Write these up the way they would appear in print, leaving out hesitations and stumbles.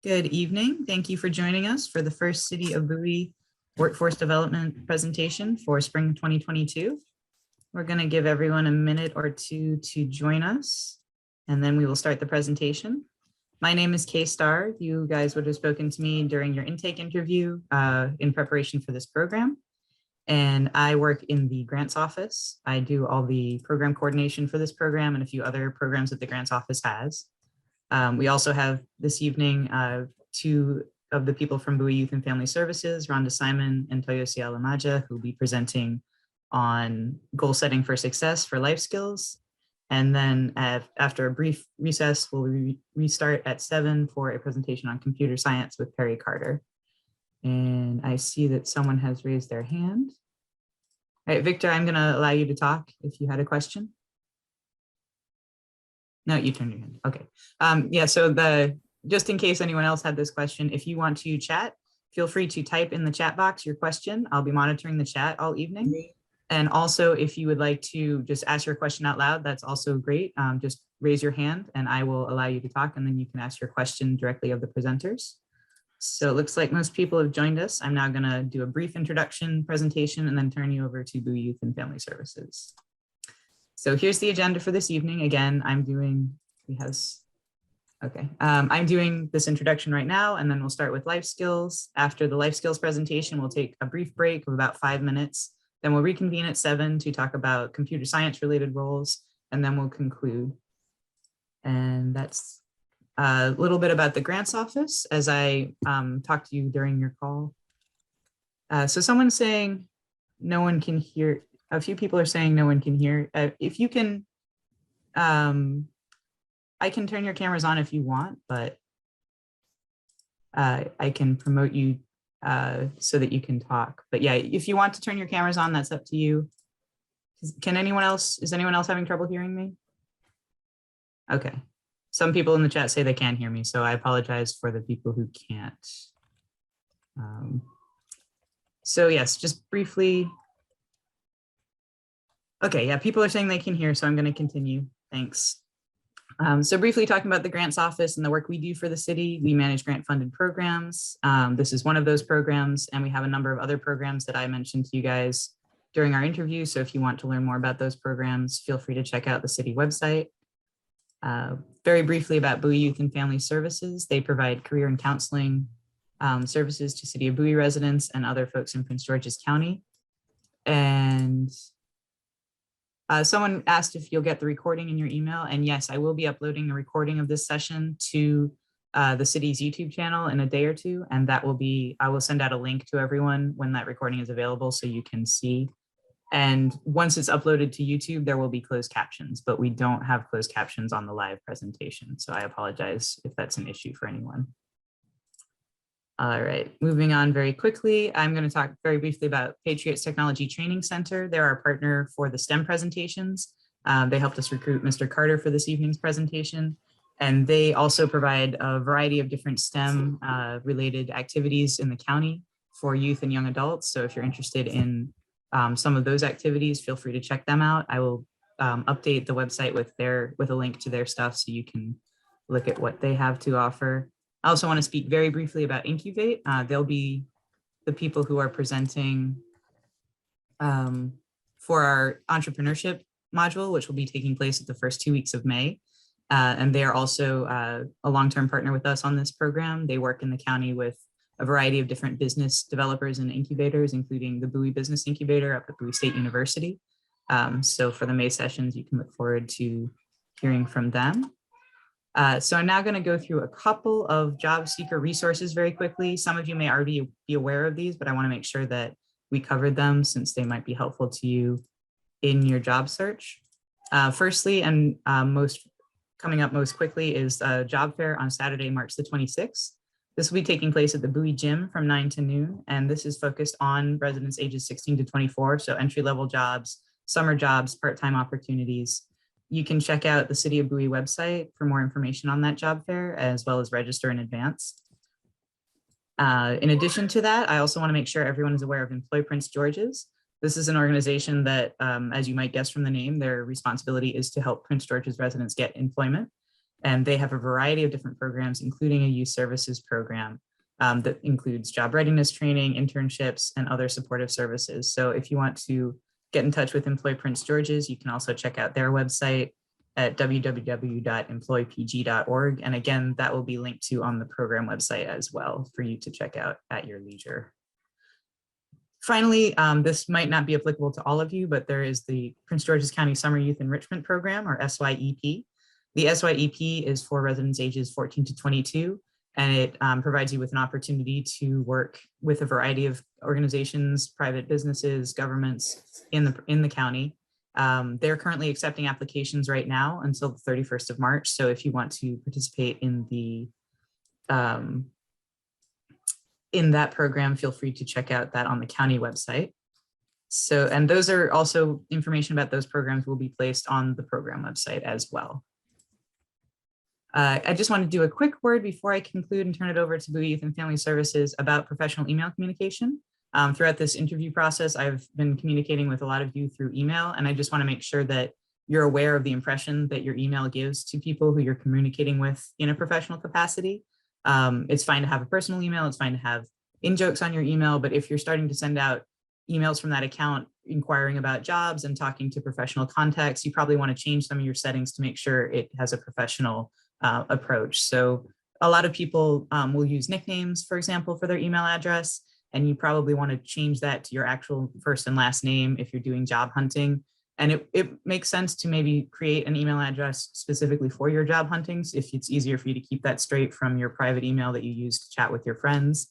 Good evening. Thank you for joining us for the first City of Bowie Workforce Development presentation for spring 2022. We're going to give everyone a minute or two to join us, and then we will start the presentation. My name is Kay Starr. You guys would have spoken to me during your intake interview in preparation for this program. And I work in the grants office. I do all the program coordination for this program and a few other programs that the grants office has. We also have this evening two of the people from Bowie Youth and Family Services, Rhonda Simon and Toyosi Alamaja, who will be presenting on goal setting for success for life skills. And then after a brief recess, we'll restart at 7 for a presentation on computer science with Perry Carter. And I see that someone has raised their hand. All right, Victor, I'm going to allow you to talk if you had a question. No, you turned your hand. Okay. Yeah, so just in case anyone else had this question, if you want to chat, feel free to type in the chat box your question. I'll be monitoring the chat all evening. And also, if you would like to just ask your question out loud, that's also great. Just raise your hand and I will allow you to talk, and then you can ask your question directly of the presenters. So it looks like most people have joined us. I'm now going to do a brief introduction presentation and then turn you over to Bowie Youth and Family Services. So here's the agenda for this evening. Again, I'm doing this introduction right now, and then we'll start with life skills. After the life skills presentation, we'll take a brief break of about 5 minutes. Then we'll reconvene at 7 to talk about computer science related roles, and then we'll conclude. And that's a little bit about the grants office as I talked to you during your call. So someone's saying no one can hear. A few people are saying no one can hear. If you can, I can turn your cameras on if you want, but I can promote you so that you can talk. But yeah, if you want to turn your cameras on, that's up to you. Is anyone else having trouble hearing me? Okay. Some people in the chat say they can't hear me, so I apologize for the people who can't. So yes, just briefly. Okay, yeah, people are saying they can hear, so I'm going to continue. Thanks. So briefly talking about the grants office and the work we do for the city, we manage grant funded programs. This is one of those programs, and we have a number of other programs that I mentioned to you guys during our interview. So if you want to learn more about those programs, feel free to check out the city website. Very briefly about Bowie Youth and Family Services, they provide career and counseling services to City of Bowie residents and other folks in Prince George's County. And someone asked if you'll get the recording in your email, and yes, I will be uploading a recording of this session to the city's YouTube channel in a day or two, and I will send out a link to everyone when that recording is available so you can see. And once it's uploaded to YouTube, there will be closed captions, but we don't have closed captions on the live presentation, so I apologize if that's an issue for anyone. All right, moving on very quickly, I'm going to talk very briefly about Patriots Technology Training Center. They're our partner for the STEM presentations. They helped us recruit Mr. Carter for this evening's presentation, and they also provide a variety of different STEM related activities in the county for youth and young adults. So if you're interested in some of those activities, feel free to check them out. I will update the website with a link to their stuff so you can look at what they have to offer. I also want to speak very briefly about Incubate. They'll be the people who are presenting for our entrepreneurship module, which will be taking place at the first 2 weeks of May. And they are also a long-term partner with us on this program. They work in the county with a variety of different business developers and incubators, including the Bowie Business Incubator up at Bowie State University. So for the May sessions, you can look forward to hearing from them. So I'm now going to go through a couple of job seeker resources very quickly. Some of you may already be aware of these, but I want to make sure that we covered them since they might be helpful to you in your job search. Firstly, and coming up most quickly is a job fair on Saturday, March the 26th. This will be taking place at the Bowie Gym from 9 to noon, and this is focused on residents ages 16 to 24, so entry-level jobs, summer jobs, part-time opportunities. You can check out the City of Bowie website for more information on that job fair, as well as register in advance. In addition to that, I also want to make sure everyone is aware of Employ Prince George's. This is an organization that, as you might guess from the name, their responsibility is to help Prince George's residents get employment. And they have a variety of different programs, including a youth services program that includes job readiness training, internships, and other supportive services. So if you want to get in touch with Employ Prince George's, you can also check out their website at www.employpg.org. And again, that will be linked to on the program website as well for you to check out at your leisure. Finally, this might not be applicable to all of you, but there is the Prince George's County Summer Youth Enrichment Program, or SYEP. The SYEP is for residents ages 14 to 22, and it provides you with an opportunity to work with a variety of organizations, private businesses, governments in the county. They're currently accepting applications right now until the 31st of March. So if you want to participate in that program, feel free to check out that on the county website. So, and those are also information about those programs will be placed on the program website as well. I just want to do a quick word before I conclude and turn it over to Bowie Youth and Family Services about professional email communication. Throughout this interview process, I've been communicating with a lot of you through email, and I just want to make sure that you're aware of the impression that your email gives to people who you're communicating with in a professional capacity. It's fine to have a personal email, it's fine to have in-jokes on your email, but if you're starting to send out emails from that account inquiring about jobs and talking to professional contacts, you probably want to change some of your settings to make sure it has a professional approach. So a lot of people will use nicknames, for example, for their email address, and you probably want to change that to your actual first and last name if you're doing job hunting. And it makes sense to maybe create an email address specifically for your job huntings if it's easier for you to keep that straight from your private email that you use to chat with your friends.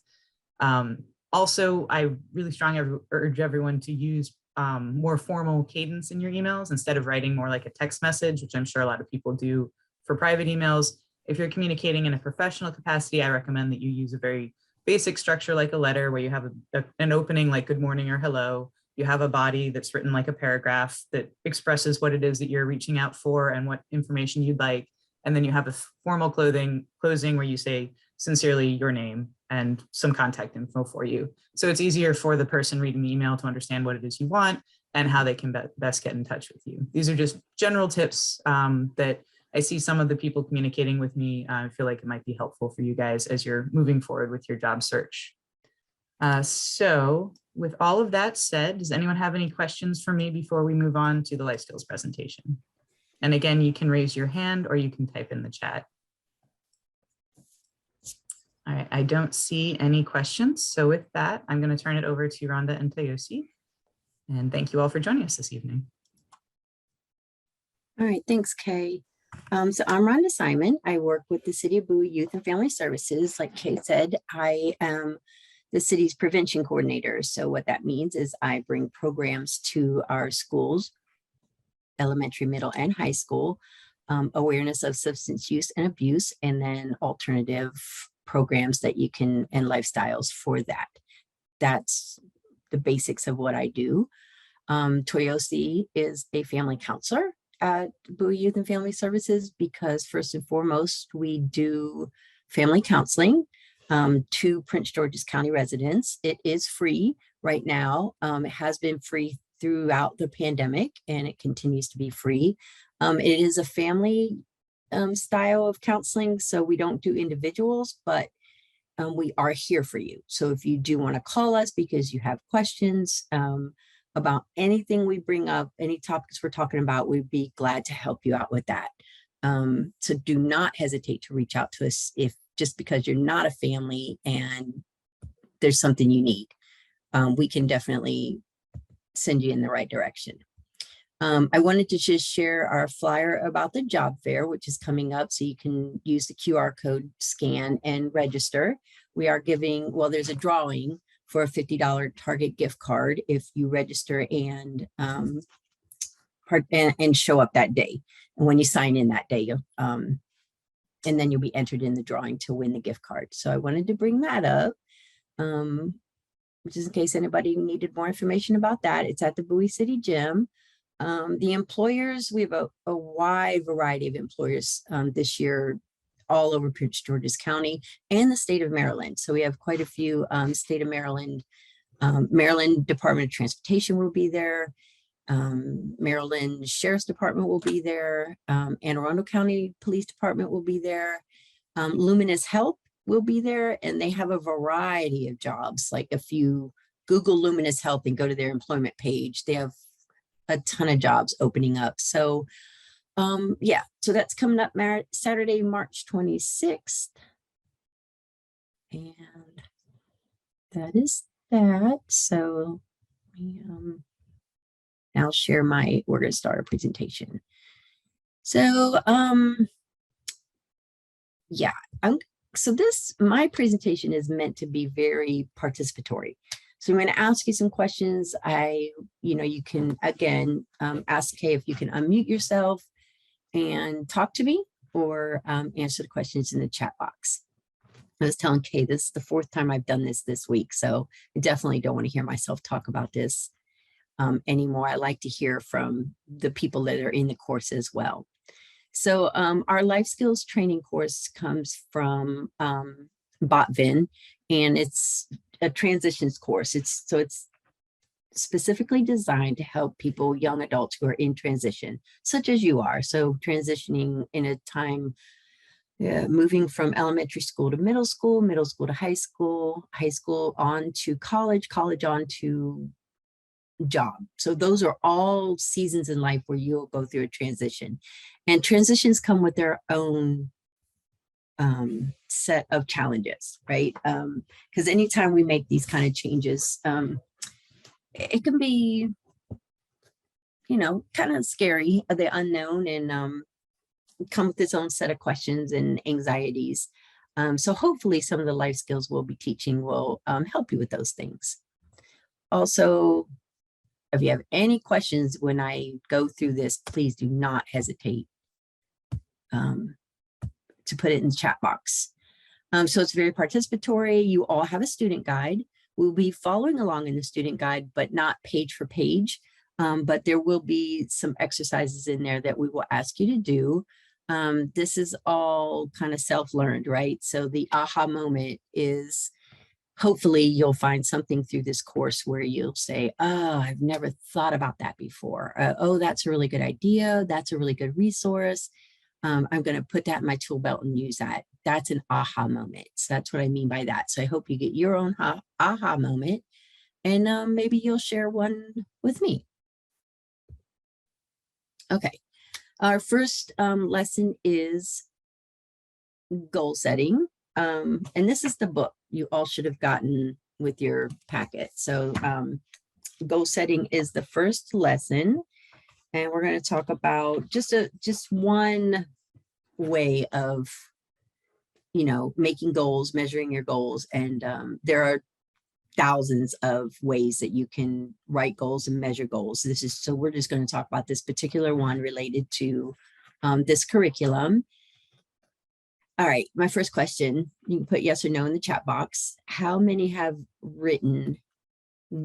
Also, I really strongly urge everyone to use more formal cadence in your emails instead of writing more like a text message, which I'm sure a lot of people do for private emails. If you're communicating in a professional capacity, I recommend that you use a very basic structure like a letter where you have an opening like good morning or hello. You have a body that's written like a paragraph that expresses what it is that you're reaching out for and what information you'd like. And then you have a formal closing where you say sincerely your name and some contact info for you. So it's easier for the person reading the email to understand what it is you want and how they can best get in touch with you. These are just general tips that I see some of the people communicating with me. I feel like it might be helpful for you guys as you're moving forward with your job search. So with all of that said, does anyone have any questions for me before we move on to the life skills presentation? And again, you can raise your hand or you can type in the chat. All right, I don't see any questions. So with that, I'm going to turn it over to Rhonda and Tayosi. And thank you all for joining us this evening. All right, thanks, Kay. So I'm Rhonda Simon. I work with the City of Bowie Youth and Family Services. Like Kay said, I am the city's prevention coordinator. So what that means is I bring programs to our schools, elementary, middle, and high school, awareness of substance use and abuse, and then alternative programs that you can, and lifestyles for that. That's the basics of what I do. Toyosi is a family counselor at Bowie Youth and Family Services because first and foremost, we do family counseling to Prince George's County residents. It is free right now. It has been free throughout the pandemic and it continues to be free. It is a family style of counseling, so we don't do individuals, but we are here for you. So if you do want to call us because you have questions about anything we bring up, any topics we're talking about, we'd be glad to help you out with that. So do not hesitate to reach out to us if just because you're not a family and there's something you need. We can definitely send you in the right direction. I wanted to just share our flyer about the job fair, which is coming up. So you can use the QR code, scan, and register. We are giving, well, there's a drawing for a $50 Target gift card if you register and show up that day. And when you sign in that day, and then you'll be entered in the drawing to win the gift card. So I wanted to bring that up, which is in case anybody needed more information about that. It's at the Bowie City Gym. The employers, we have a wide variety of employers this year, all over Prince George's County and the state of Maryland. So we have quite a few state of Maryland, Maryland Department of Transportation will be there. Maryland Sheriff's Department will be there. Anne Arundel County Police Department will be there. Luminous Health will be there, and they have a variety of jobs. Like if you Google Luminous Health and go to their employment page, they have a ton of jobs opening up. So yeah, so that's coming up Saturday, March 26th. And that is that. So I'll share we're going to start a presentation. So yeah, my presentation is meant to be very participatory. So I'm going to ask you some questions. You can, again, ask Kay if you can unmute yourself and talk to me, or answer the questions in the chat box. I was telling Kay, this is the 4th time I've done this week. So I definitely don't want to hear myself talk about this anymore. I like to hear from the people that are in the course as well. So our life skills training course comes from Botvin, and it's a transitions course. It's specifically designed to help people, young adults who are in transition, such as you are. So transitioning in a time, moving from elementary school to middle school to high school on to college on to job. So those are all seasons in life where you'll go through a transition, and transitions come with their own set of challenges, right? Because anytime we make these kind of changes, it can be, kind of scary, the unknown, and come with its own set of questions and anxieties. So hopefully some of the life skills we'll be teaching will help you with those things. Also, if you have any questions when I go through this, please do not hesitate to put it in the chat box. So it's very participatory. You all have a student guide. We'll be following along in the student guide, but not page for page. But there will be some exercises in there that we will ask you to do. This is all kind of self-learned, right? So the aha moment is, hopefully you'll find something through this course where you'll say, oh, I've never thought about that before. Oh, that's a really good idea. That's a really good resource. I'm going to put that in my tool belt and use that. That's an aha moment. So that's what I mean by that. So I hope you get your own aha moment, and maybe you'll share one with me. Okay. Our first lesson is goal setting. And this is the book you all should have gotten with your packet. So goal setting is the first lesson. And we're going to talk about just one way of, making goals, measuring your goals. And there are thousands of ways that you can write goals and measure goals. So we're just going to talk about this particular one related to this curriculum. All right, my first question, you can put yes or no in the chat box. How many have written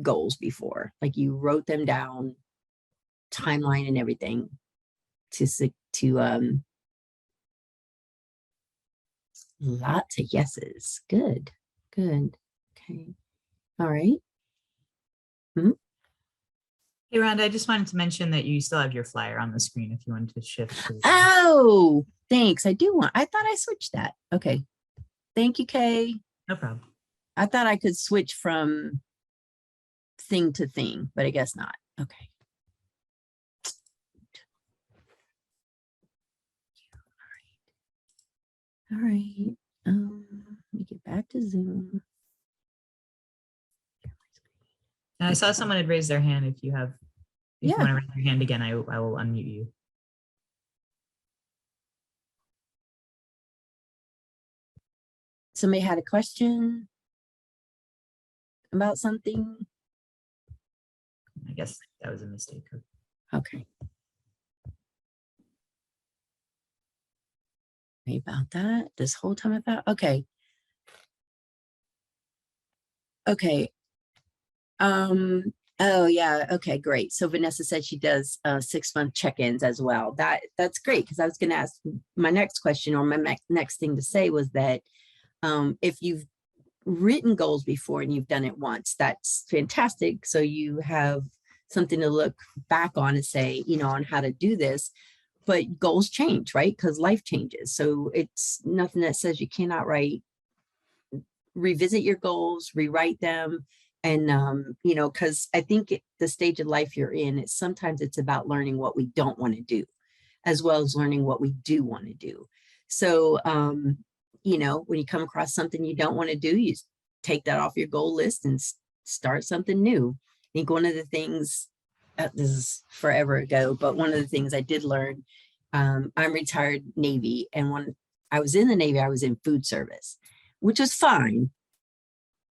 goals before? Like you wrote them down, timeline and everything to lots of yeses. Good. Okay. All right. Hey, Rhonda, I just wanted to mention that you still have your flyer on the screen if you wanted to shift. Oh, thanks. I thought I switched that. Okay. Thank you, Kay. No problem. I thought I could switch from thing to thing, but I guess not. Okay. All right. Let me get back to Zoom. And I saw someone had raised their hand. If you want to raise your hand again, I will unmute you. Somebody had a question about something? I guess that was a mistake. Okay. Maybe about that this whole time about, okay. Okay. Oh yeah. Okay, great. So Vanessa said she does 6-month check-ins as well. That's great, because I was going to ask my next question, or my next thing to say was that if you've written goals before and you've done it once, that's fantastic. So you have something to look back on and say, on how to do this. But goals change, right? Because life changes. So it's nothing that says you cannot revisit your goals, rewrite them. And, because I think the stage of life you're in, sometimes it's about learning what we don't want to do, as well as learning what we do want to do. So, when you come across something you don't want to do, you take that off your goal list and start something new. I think one of the things, this is forever ago, but one of the things I did learn, I'm retired Navy. And when I was in the Navy, I was in food service, which was fine.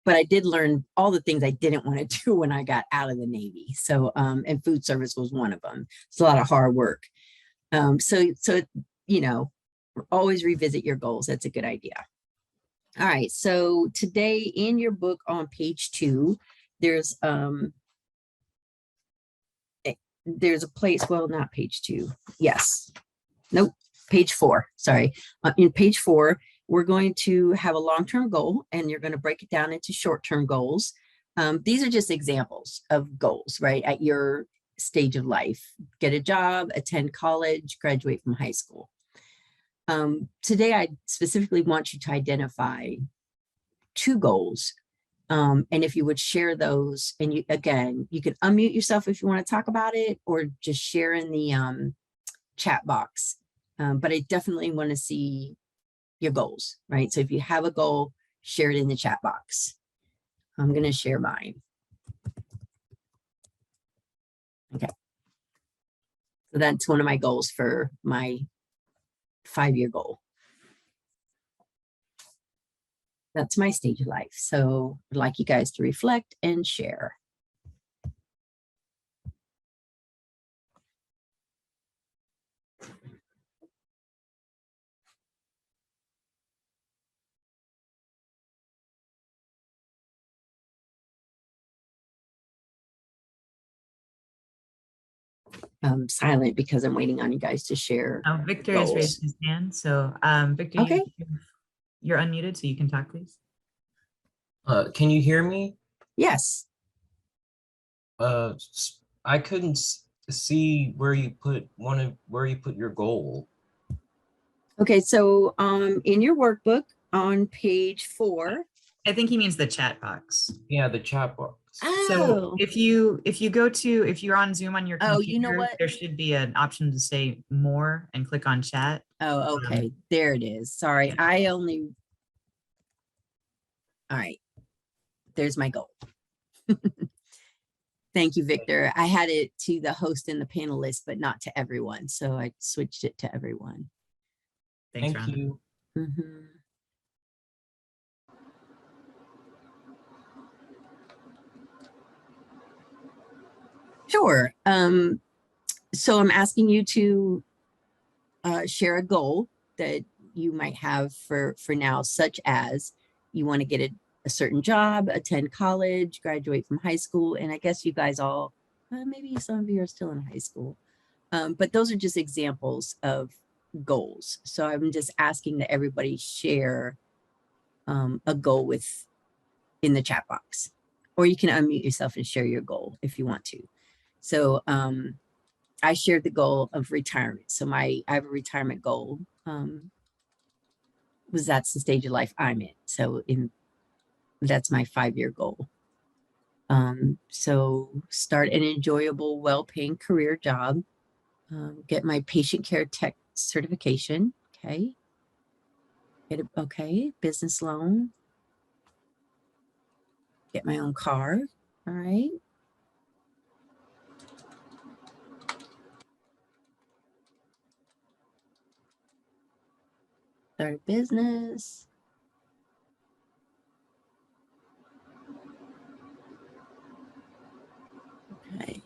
But I did learn all the things I didn't want to do when I got out of the Navy. So, and food service was one of them. It's a lot of hard work. So, always revisit your goals. That's a good idea. All right. So today in your book on page 2, there's a place, well, not page 2. Yes. Nope. Page 4. Sorry. In page 4, we're going to have a long-term goal, and you're going to break it down into short-term goals. These are just examples of goals, right? At your stage of life: get a job, attend college, graduate from high school. Today, I specifically want you to identify 2 goals. And if you would share those, and you can unmute yourself if you want to talk about it, or just share in the chat box. But I definitely want to see your goals, right? So if you have a goal, share it in the chat box. I'm going to share mine. Okay. So that's one of my goals for my 5-year goal. That's my stage of life. So I'd like you guys to reflect and share. I'm silent because I'm waiting on you guys to share. Victor has raised his hand. So Victor, okay. You're unmuted, so you can talk, please. Can you hear me? Yes. I couldn't see where you put your goal. Okay, so in your workbook on page 4. I think he means the chat box. Yeah, the chat box. Oh. So if you're on Zoom on your computer, you know what? There should be an option to say more and click on chat. Oh, okay. There it is. Sorry. All right. There's my goal. Thank you, Victor. I had it to the host and the panelists, but not to everyone. So I switched it to everyone. Thanks, Thank you. Mm-hmm. Sure. So I'm asking you to share a goal that you might have for now, such as you want to get a certain job, attend college, graduate from high school. And I guess you guys all, maybe some of you are still in high school, but those are just examples of goals. So I'm just asking that everybody share a goal in the chat box, or you can unmute yourself and share your goal if you want to. So I shared the goal of retirement. So I have a retirement goal. That's the stage of life I'm in. So that's my 5-year goal. So start an enjoyable, well-paying career job. Get my patient care tech certification. Okay. Business loan. Get my own car. All right. Start a business. Okay.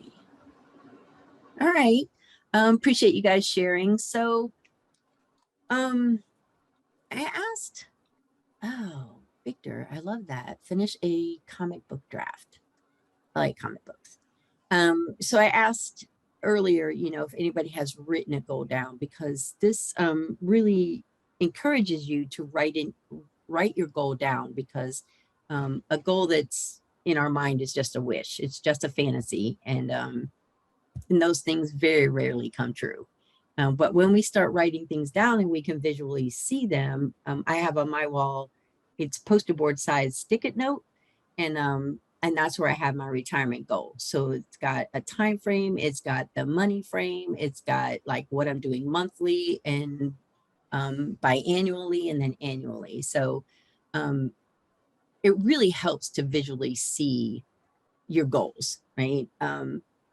All right. Appreciate you guys sharing. So I asked, Victor, I love that. Finish a comic book draft. I like comic books. So I asked earlier, if anybody has written a goal down, because this really encourages you to write your goal down, because a goal that's in our mind is just a wish. It's just a fantasy. And those things very rarely come true. But when we start writing things down and we can visually see them, I have on my wall, it's poster board size stick-it note. And that's where I have my retirement goal. So it's got a time frame, it's got the money frame, it's got like what I'm doing monthly and biannually and then annually. So it really helps to visually see your goals, right?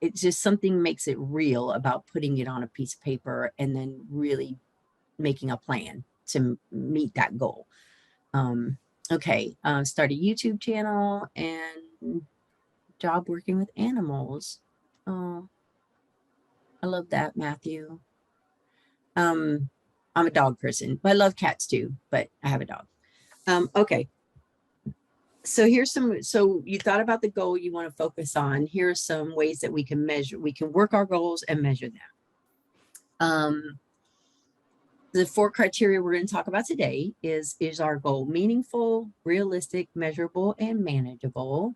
It's just something makes it real about putting it on a piece of paper and then really making a plan to meet that goal. Okay, start a YouTube channel and job working with animals. Oh, I love that, Matthew. I'm a dog person, but I love cats too, but I have a dog. Okay. So here's some, so you thought about the goal you want to focus on. Here are some ways that we can measure, we can work our goals and measure them. The 4 criteria we're going to talk about today is our goal meaningful, realistic, measurable, and manageable?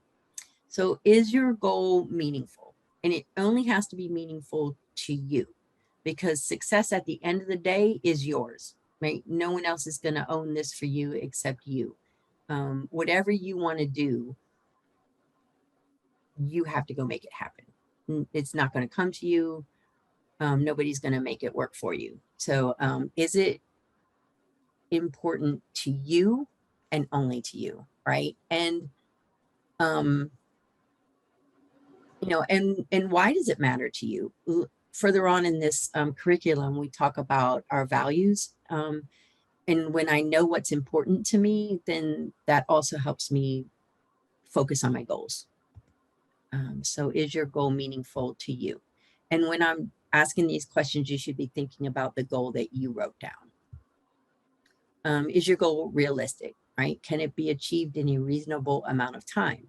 So is your goal meaningful? And it only has to be meaningful to you, because success at the end of the day is yours, right? No one else is going to own this for you except you. Whatever you want to do, you have to go make it happen. It's not going to come to you. Nobody's going to make it work for you. So is it important to you and only to you, right? And you know, and why does it matter to you? Further on in this curriculum, we talk about our values. And when I know what's important to me, then that also helps me focus on my goals. So is your goal meaningful to you? And when I'm asking these questions, you should be thinking about the goal that you wrote down. Is your goal realistic, right? Can it be achieved in a reasonable amount of time?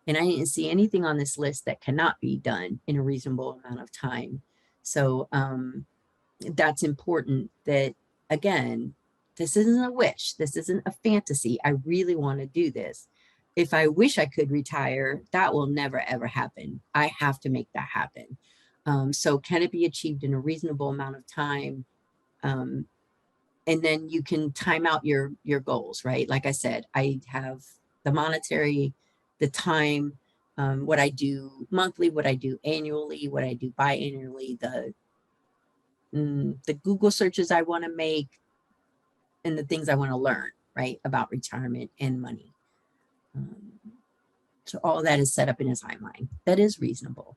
And I didn't see anything on this list that cannot be done in a reasonable amount of time. So that's important that, again, this isn't a wish. This isn't a fantasy. I really want to do this. If I wish I could retire, that will never, ever happen. I have to make that happen. So can it be achieved in a reasonable amount of time? And then you can time out your goals, right? Like I said, I have the monetary, the time, what I do monthly, what I do annually, what I do biannually, the Google searches I want to make, and the things I want to learn, right, about retirement and money. So all that is set up in a timeline. That is reasonable.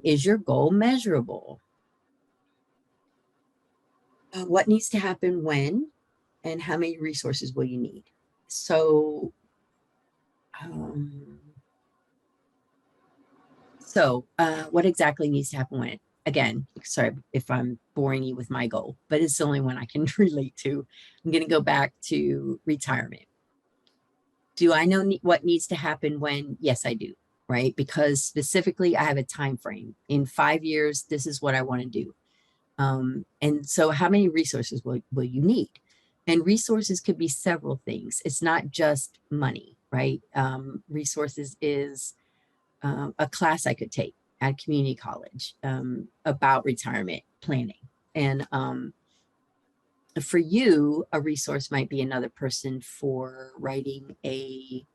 Is your goal measurable? What needs to happen when, and how many resources will you need? So, what exactly needs to happen when? Again, sorry if I'm boring you with my goal, but it's the only one I can relate to. I'm going to go back to retirement. Do I know what needs to happen when? Yes, I do, right? Because specifically, I have a time frame. In 5 years, this is what I want to do. And so how many resources will you need? And resources could be several things. It's not just money, right? Resources is a class I could take at community college about retirement planning. And for you, a resource might be another person for writing a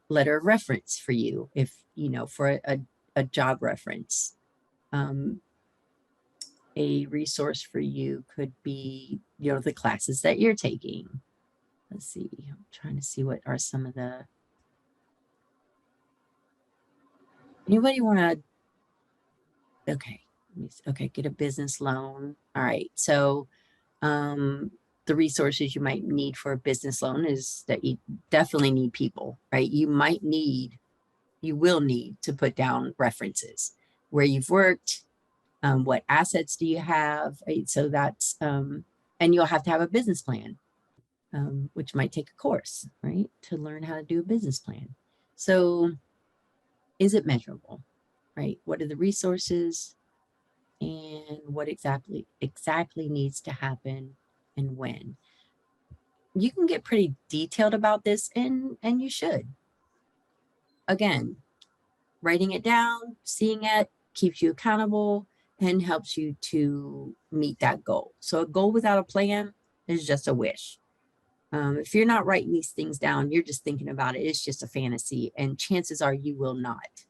letter of reference for you, if, you know, for a job reference. A resource for you could be, you know, the classes that you're taking. Let's see, I'm trying to see what are some of the, anybody want to, okay, get a business loan. All right, so the resources you might need for a business loan is that you definitely need people, right? You will need to put down references, where you've worked, what assets do you have, right? So that's, and you'll have to have a business plan, which might take a course, right, to learn how to do a business plan. So is it measurable, right? What are the resources, and what exactly needs to happen, and when? You can get pretty detailed about this, and you should. again, writing it down, seeing it keeps you accountable and helps you to meet that goal. So a goal without a plan is just a wish. If you're not writing these things down, you're just thinking about it. It's just a fantasy. And chances are you will not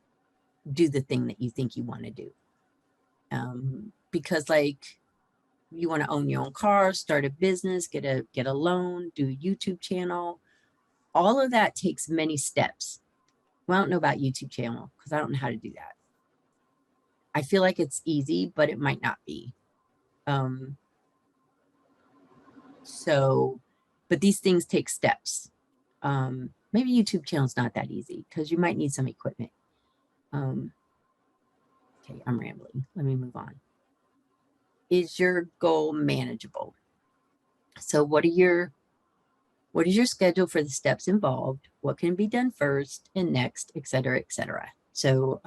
do the thing that you think you want to do. Because like you want to own your own car, start a business, get a loan, do a YouTube channel. All of that takes many steps. Well, I don't know about YouTube channel because I don't know how to do that. I feel like it's easy, but it might not be. But these things take steps. Maybe YouTube channel's not that easy because you might need some equipment. Okay, I'm rambling. Let me move on. Is your goal manageable? So what is your schedule for the steps involved? What can be done first and next, et cetera, et cetera. So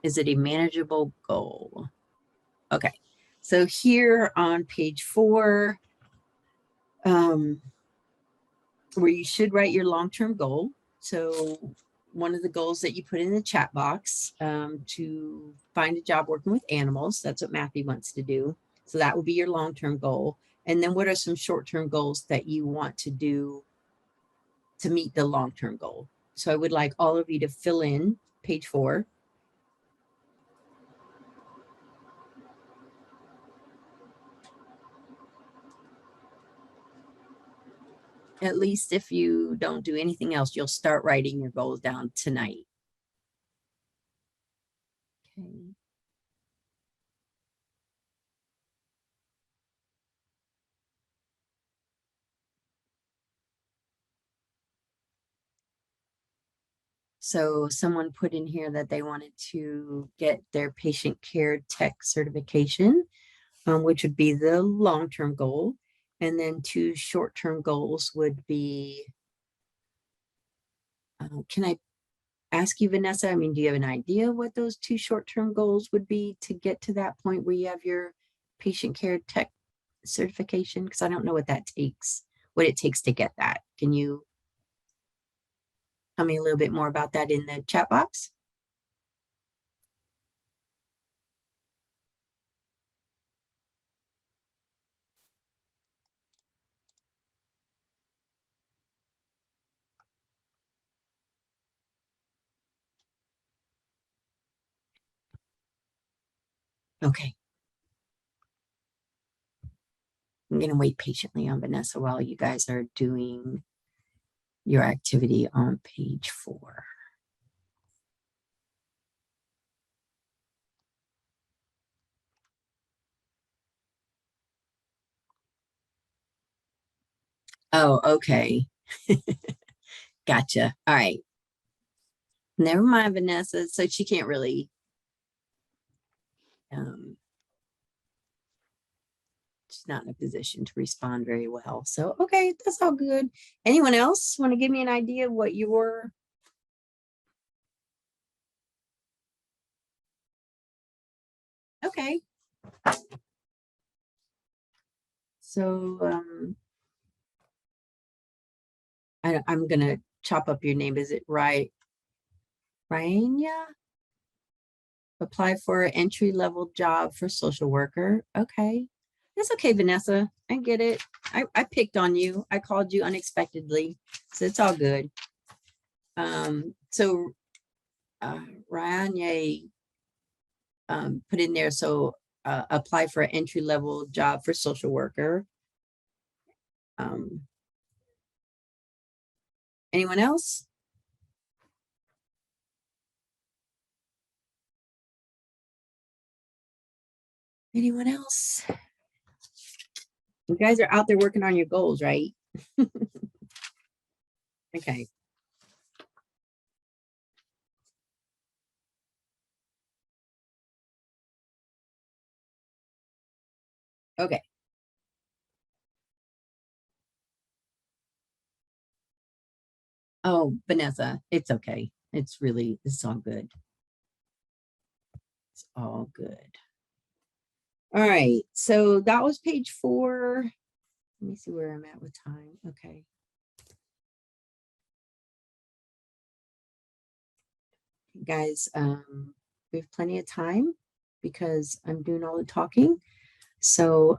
is it a manageable goal? Okay, so here on page 4, where you should write your long-term goal. So one of the goals that you put in the chat box, to find a job working with animals. That's what Matthew wants to do. So that will be your long-term goal. And then what are some short-term goals that you want to do to meet the long-term goal? So I would like all of you to fill in page 4. At least if you don't do anything else, you'll start writing your goals down tonight. Okay. So someone put in here that they wanted to get their patient care tech certification, which would be the long-term goal. And then 2 short-term goals would be, can I ask you, Vanessa, I mean, do you have an idea what those 2 short-term goals would be to get to that point where you have your patient care tech certification? Because I don't know what that takes, what it takes to get that. Can you tell me a little bit more about that in the chat box? Okay. I'm going to wait patiently on Vanessa while you guys are doing your activity on page 4. Oh, okay. Gotcha. All right. Never mind, Vanessa. So she can't really, she's not in a position to respond very well. So, okay, that's all good. Anyone else want to give me an idea of what your, okay. So, I'm going to chop up your name. Is it right? Ryania? Apply for an entry-level job for social worker. Okay. That's okay, Vanessa. I get it. I picked on you. I called you unexpectedly. So it's all good. So Ryania put in there, so apply for an entry-level job for social worker. Anyone else? Anyone else? You guys are out there working on your goals, right? Okay. Okay. Oh, Vanessa, it's okay. It's all good. It's all good. All right. So that was page 4. Let me see where I'm at with time. Okay. guys, we have plenty of time because I'm doing all the talking. So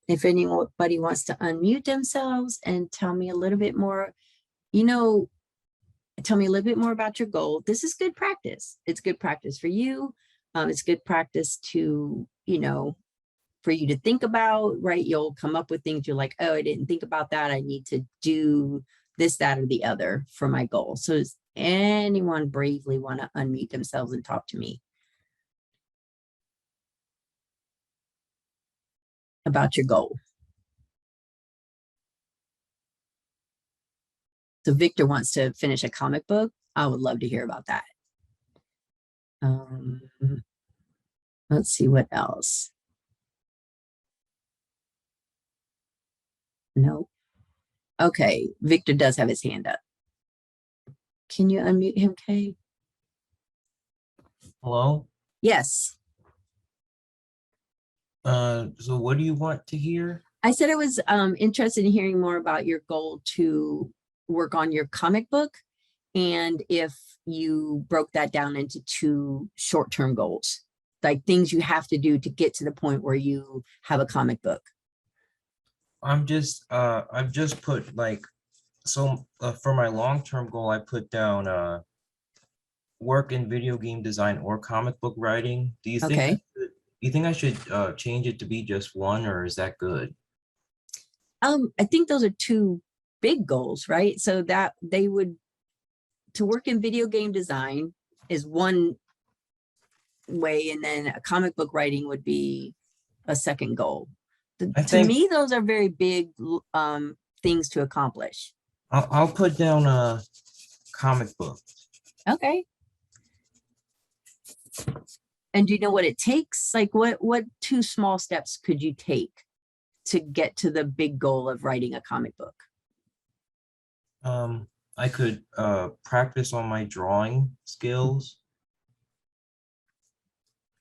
if anybody wants to unmute themselves and tell me a little bit more, tell me a little bit more about your goal. This is good practice. It's good practice for you. It's good practice to, for you to think about, right? You'll come up with things you're like, oh, I didn't think about that. I need to do this, that, or the other for my goal. So does anyone bravely want to unmute themselves and talk to me about your goal? So Victor wants to finish a comic book. I would love to hear about that. Let's see what else. No. Okay, Victor does have his hand up. Can you unmute him, Kay? Hello? Yes. So what do you want to hear? I said I was interested in hearing more about your goal to work on your comic book, and if you broke that down into 2 short-term goals, like things you have to do to get to the point where you have a comic book. I've just put like, for my long-term goal, I put down work in video game design or comic book writing. Do you think Okay. I should change it to be just one, or is that good? I think those are 2 big goals, right? So that they would, to work in video game design is one way, and then a comic book writing would be a second goal. I To think me, those are very big things to accomplish. I'll put down a comic book. Okay. And do you know what it takes? Like what 2 small steps could you take to get to the big goal of writing a comic book? I could practice on my drawing skills.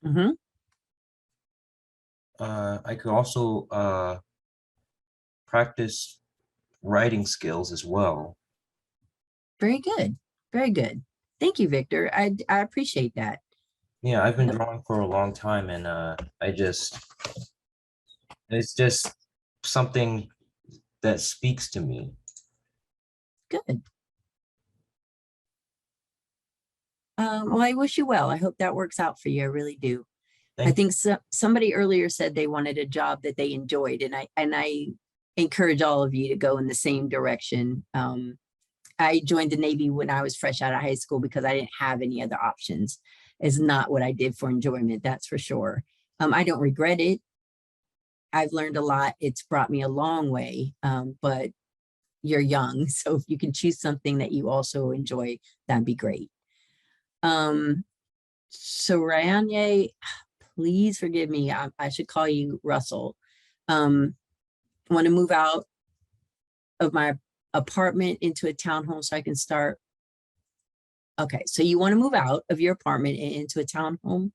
Mm-hmm. I could also practice writing skills as well. Very good. Very good. Thank you, Victor. I appreciate that. Yeah, I've been drawing for a long time, and it's just something that speaks to me. Good. Well, I wish you well. I hope that works out for you. I really do. I think somebody earlier said they wanted a job that they enjoyed, and I encourage all of you to go in the same direction. I joined the Navy when I was fresh out of high school because I didn't have any other options. It's not what I did for enjoyment, that's for sure. I don't regret it. I've learned a lot. It's brought me a long way, but you're young. So if you can choose something that you also enjoy, that'd be great. So Ryanye, please forgive me. I should call you Russell. Want to move out of my apartment into a townhome so I can start. Okay, so you want to move out of your apartment and into a townhome?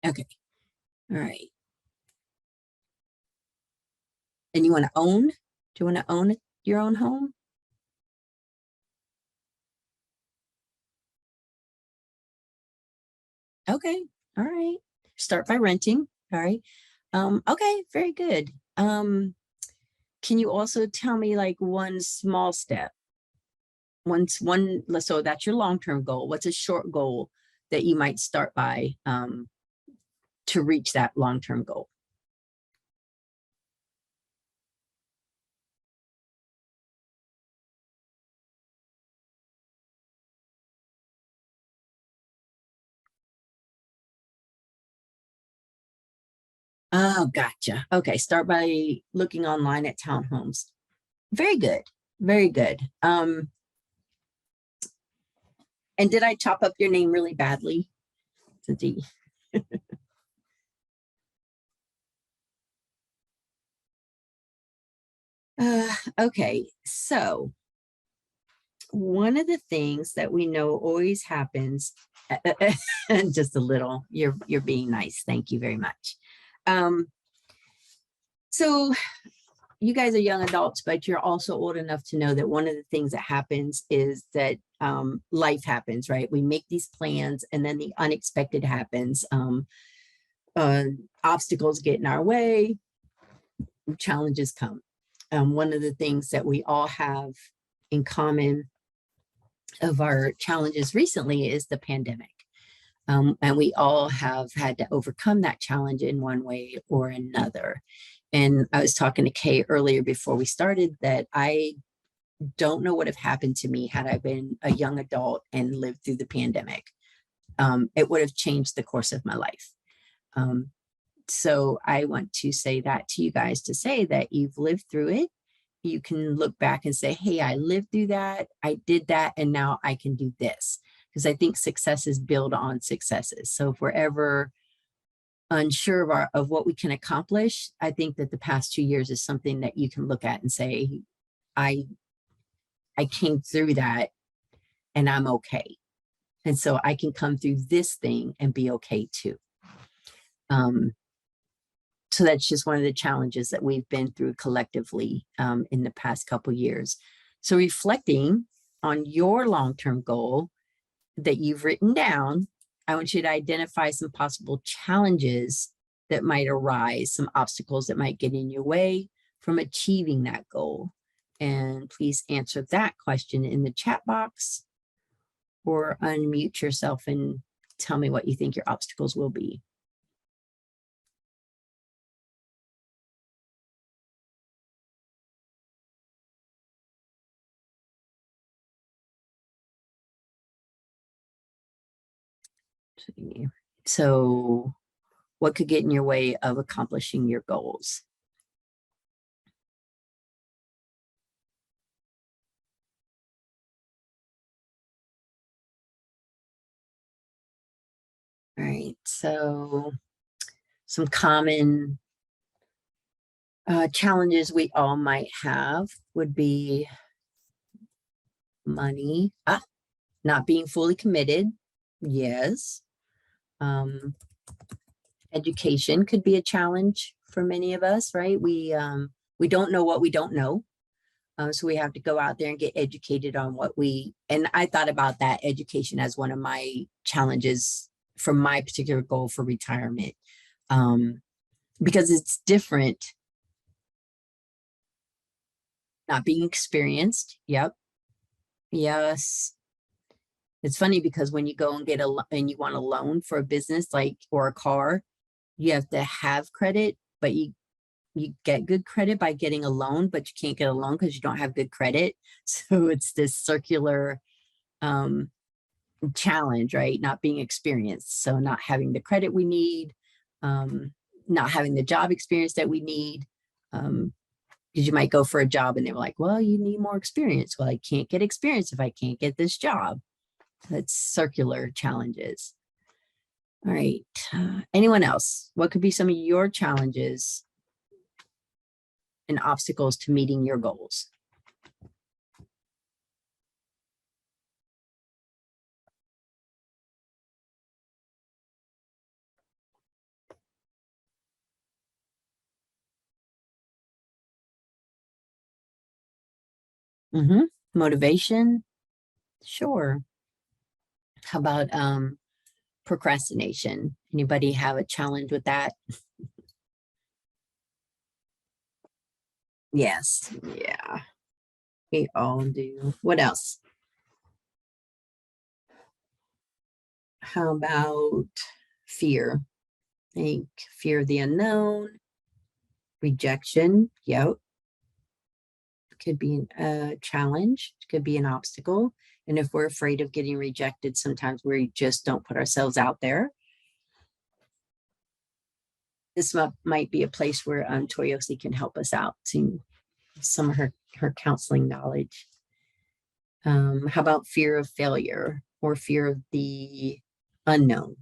Okay, all right. And you want to own? Do you want to own your own home? Okay, all right. Start by renting. All right. Okay, very good. Can you also tell me like one small step? So that's your long-term goal. What's a short goal that you might start by to reach that long-term goal? Oh, gotcha. Okay, start by looking online at townhomes. Very good. Very good. And did I chop up your name really badly? To D. Okay, so one of the things that we know always happens, just a little, you're being nice. Thank you very much. So you guys are young adults, but you're also old enough to know that one of the things that happens is that life happens, right? We make these plans and then the unexpected happens. Obstacles get in our way, challenges come. One of the things that we all have in common of our challenges recently is the pandemic. And we all have had to overcome that challenge in one way or another. And I was talking to Kay earlier before we started that I don't know what have happened to me had I been a young adult and lived through the pandemic. It would have changed the course of my life. So I want to say that to you guys, to say that you've lived through it. You can look back and say, hey, I lived through that. I did that. And now I can do this. Because I think successes build on successes. So if we're ever unsure of what we can accomplish, I think that the past 2 years is something that you can look at and say, I came through that and I'm okay. And so I can come through this thing and be okay too. So that's just one of the challenges that we've been through collectively in the past couple years. So reflecting on your long-term goal that you've written down, I want you to identify some possible challenges that might arise, some obstacles that might get in your way from achieving that goal. And please answer that question in the chat box or unmute yourself and tell me what you think your obstacles will be. So what could get in your way of accomplishing your goals? All right, so some common challenges we all might have would be money, not being fully committed. Yes. Education could be a challenge for many of us, right? We don't know what we don't know. So we have to go out there and get educated on what and I thought about that education as one of my challenges for my particular goal for retirement, because it's different. Not being experienced. Yep. Yes. It's funny because when you go and and you want a loan for a business, like, or a car, you have to have credit, but you get good credit by getting a loan, but you can't get a loan because you don't have good credit. So it's this circular challenge, right? Not being experienced. So not having the credit we need, not having the job experience that we need. Because you might go for a job and they were like, well, you need more experience. Well, I can't get experience if I can't get this job. That's circular challenges. All right. Anyone else? What could be some of your challenges and obstacles to meeting your goals? Motivation. Sure. How about procrastination? Anybody have a challenge with that? Yes. Yeah. We all do. What else? How about fear? I think fear of the unknown, rejection. Yep. Could be a challenge, could be an obstacle. And if we're afraid of getting rejected, sometimes we just don't put ourselves out there. This might be a place where Toyosi can help us out, seeing some of her counseling knowledge. How about fear of failure or fear of the unknown?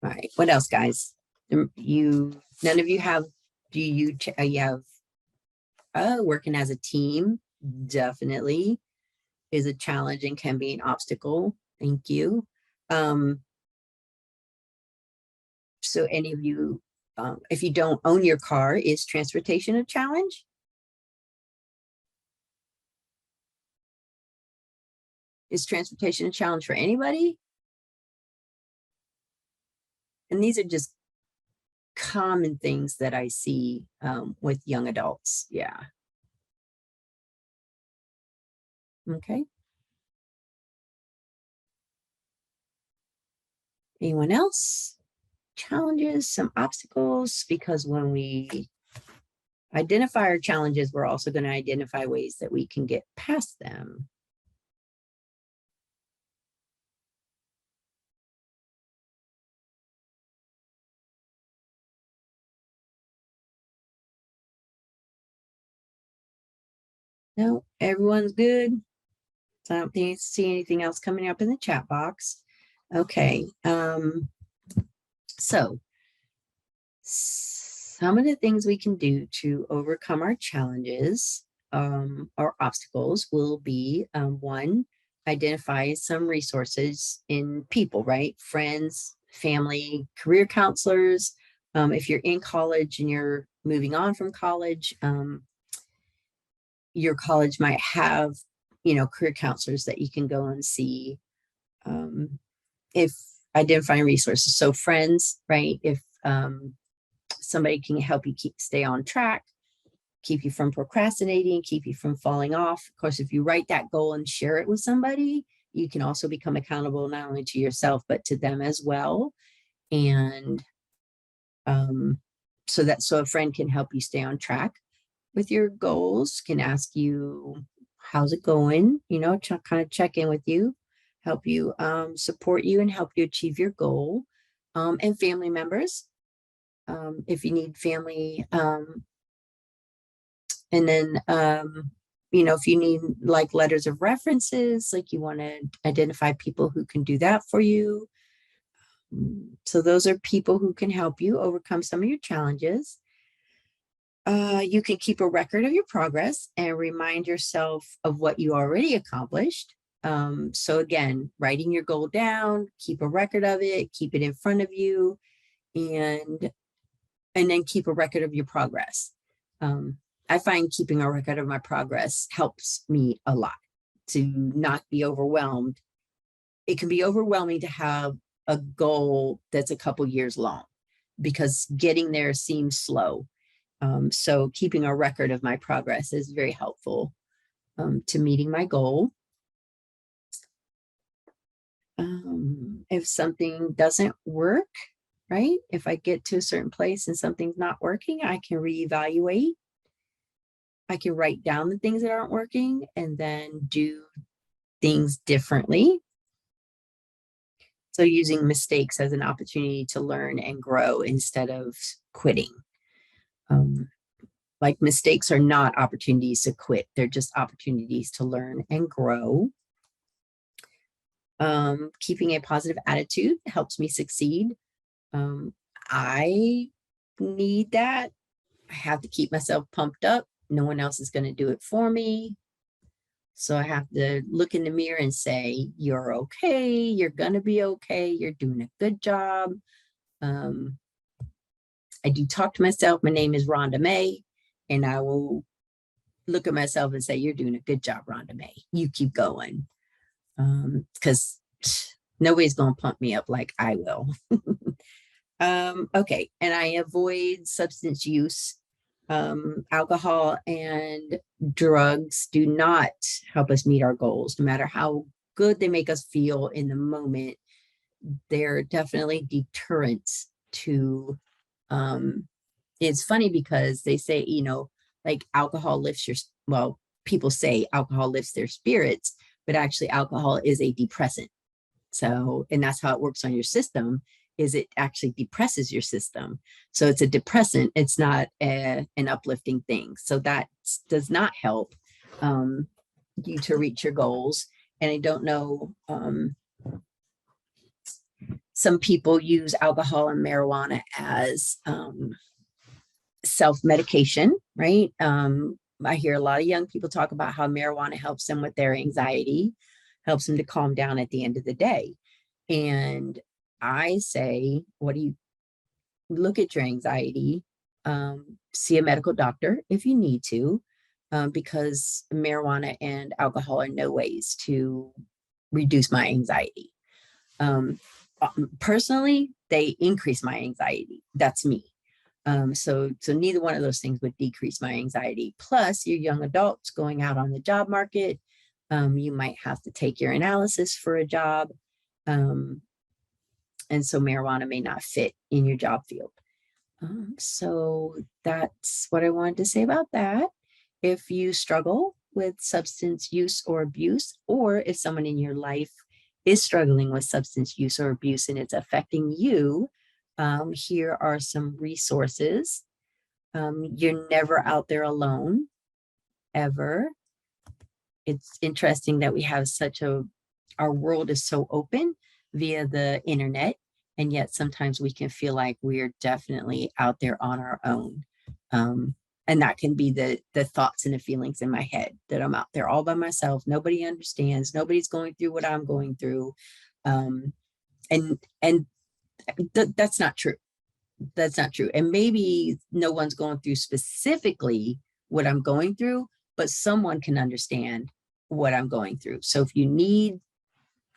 All right, what else, guys? None of you have, you have Working as a team definitely is a challenge and can be an obstacle. Thank you. So any of you, if you don't own your car, is transportation a challenge? Is transportation a challenge for anybody? And these are just common things that I see with young adults. Yeah. Okay. Anyone else? Challenges, some obstacles, because when we identify our challenges, we're also going to identify ways that we can get past them. No, everyone's good. So I don't see anything else coming up in the chat box. Okay. So some of the things we can do to overcome our challenges or obstacles will be one, identify some resources in people, right? Friends, family, career counselors. If you're in college and you're moving on from college, your college might have, career counselors that you can go and see. If identifying resources, so friends, right? If somebody can help you stay on track, keep you from procrastinating, keep you from falling off. Of course, if you write that goal and share it with somebody, you can also become accountable not only to yourself, but to them as well. And so a friend can help you stay on track with your goals, can ask you, how's it going? Kind of check in with you, help you support you and help you achieve your goal. And family members, if you need family, and then, if you need like letters of references, like you want to identify people who can do that for you. So those are people who can help you overcome some of your challenges. You can keep a record of your progress and remind yourself of what you already accomplished. So again, writing your goal down, keep a record of it, keep it in front of you, and then keep a record of your progress. I find keeping a record of my progress helps me a lot to not be overwhelmed. It can be overwhelming to have a goal that's a couple years long because getting there seems slow. So keeping a record of my progress is very helpful to meeting my goal. If something doesn't work, right? If I get to a certain place and something's not working, I can reevaluate. I can write down the things that aren't working and then do things differently. So using mistakes as an opportunity to learn and grow instead of quitting. Like mistakes are not opportunities to quit. They're just opportunities to learn and grow. Keeping a positive attitude helps me succeed. I need that. I have to keep myself pumped up. No one else is going to do it for me. So I have to look in the mirror and say, you're okay. You're going to be okay. You're doing a good job. I do talk to myself. My name is Rhonda May, and I will look at myself and say, you're doing a good job, Rhonda May. You keep going. Because nobody's going to pump me up like I will. Okay. And I avoid substance use. Alcohol and drugs do not help us meet our goals, no matter how good they make us feel in the moment. They're definitely deterrents to, it's funny because they say, like alcohol lifts people say alcohol lifts their spirits, but actually alcohol is a depressant. So, and that's how it works on your system, is it actually depresses your system. So it's a depressant. It's not an uplifting thing. So that does not help you to reach your goals. And I don't know, some people use alcohol and marijuana as self-medication, right? I hear a lot of young people talk about how marijuana helps them with their anxiety, helps them to calm down at the end of the day. And I say, what do you look at your anxiety? See a medical doctor if you need to, because marijuana and alcohol are no ways to reduce my anxiety. Um, Personally, they increase my anxiety. That's me. So neither one of those things would decrease my anxiety. Plus, you're young adults going out on the job market. You might have to take your analysis for a job. And so marijuana may not fit in your job field. So that's what I wanted to say about that. If you struggle with substance use or abuse, or if someone in your life is struggling with substance use or abuse and it's affecting you, here are some resources. You're never out there alone, ever. It's interesting that we have our world is so open via the internet, and yet sometimes we can feel like we're definitely out there on our own. And that can be the thoughts and the feelings in my head, that I'm out there all by myself. Nobody understands. Nobody's going through what I'm going through. And that's not true. That's not true. And maybe no one's going through specifically what I'm going through, but someone can understand what I'm going through. So if you need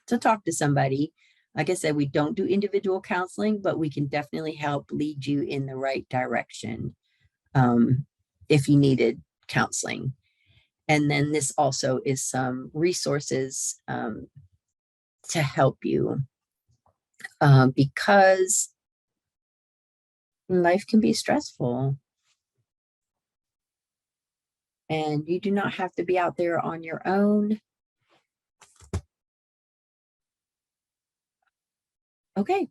to talk to somebody, like I said, we don't do individual counseling, but we can definitely help lead you in the right direction if you needed counseling. And then this also is some resources to help you, because life can be stressful. And you do not have to be out there on your own. Okay.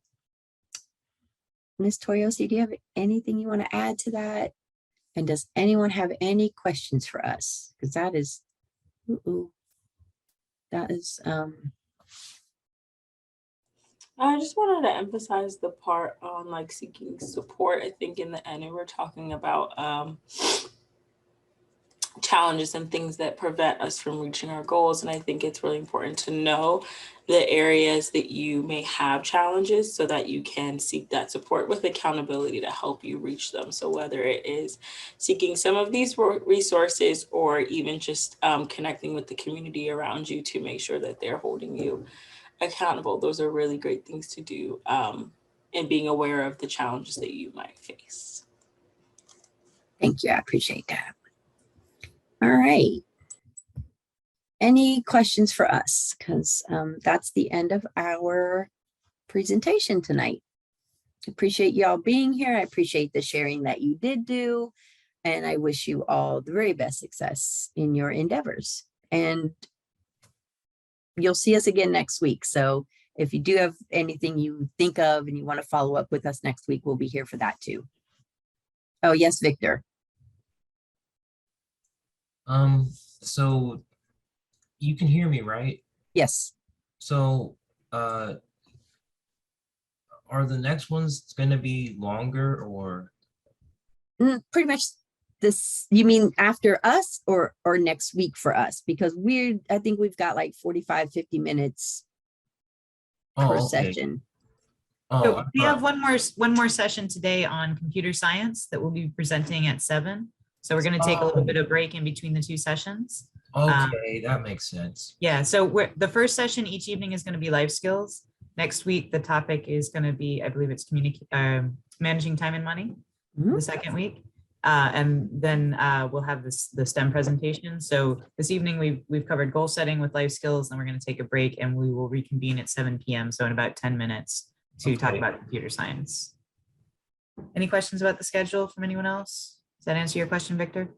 Ms. Toyosi, do you have anything you want to add to that? And does anyone have any questions for us? Because that is, I just wanted to emphasize the part on like seeking support. I think in the end, we were talking about challenges and things that prevent us from reaching our goals. And I think it's really important to know the areas that you may have challenges so that you can seek that support with accountability to help you reach them. So whether it is seeking some of these resources or even just connecting with the community around you to make sure that they're holding you accountable, those are really great things to do, and being aware of the challenges that you might face. thank you. I appreciate that. All right. Any questions for us? Because that's the end of our presentation tonight. Appreciate y'all being here. I appreciate the sharing that you did do. And I wish you all the very best success in your endeavors. And you'll see us again next week. So if you do have anything you think of and you want to follow up with us next week, we'll be here for that too. Oh, yes, Victor. So you can hear me, right? Yes. So, are the next ones going to be longer or? Pretty much this, you mean after us or next week for us? Because I think we've got like 45, 50 minutes per session. So we have one more session today on computer science that we'll be presenting at 7. So we're going to take a little bit of break in between the 2 sessions. Okay, that makes sense. Yeah, so the first session each evening is going to be life skills. Next week, the topic is going to be, I believe it's managing time and money, the second week. And then we'll have the STEM presentation. So this evening, we've covered goal setting with life skills, and we're going to take a break and we will reconvene at 7 p.m. So in about 10 minutes to talk about computer science. Any questions about the schedule from anyone else? Does that answer your question, Victor?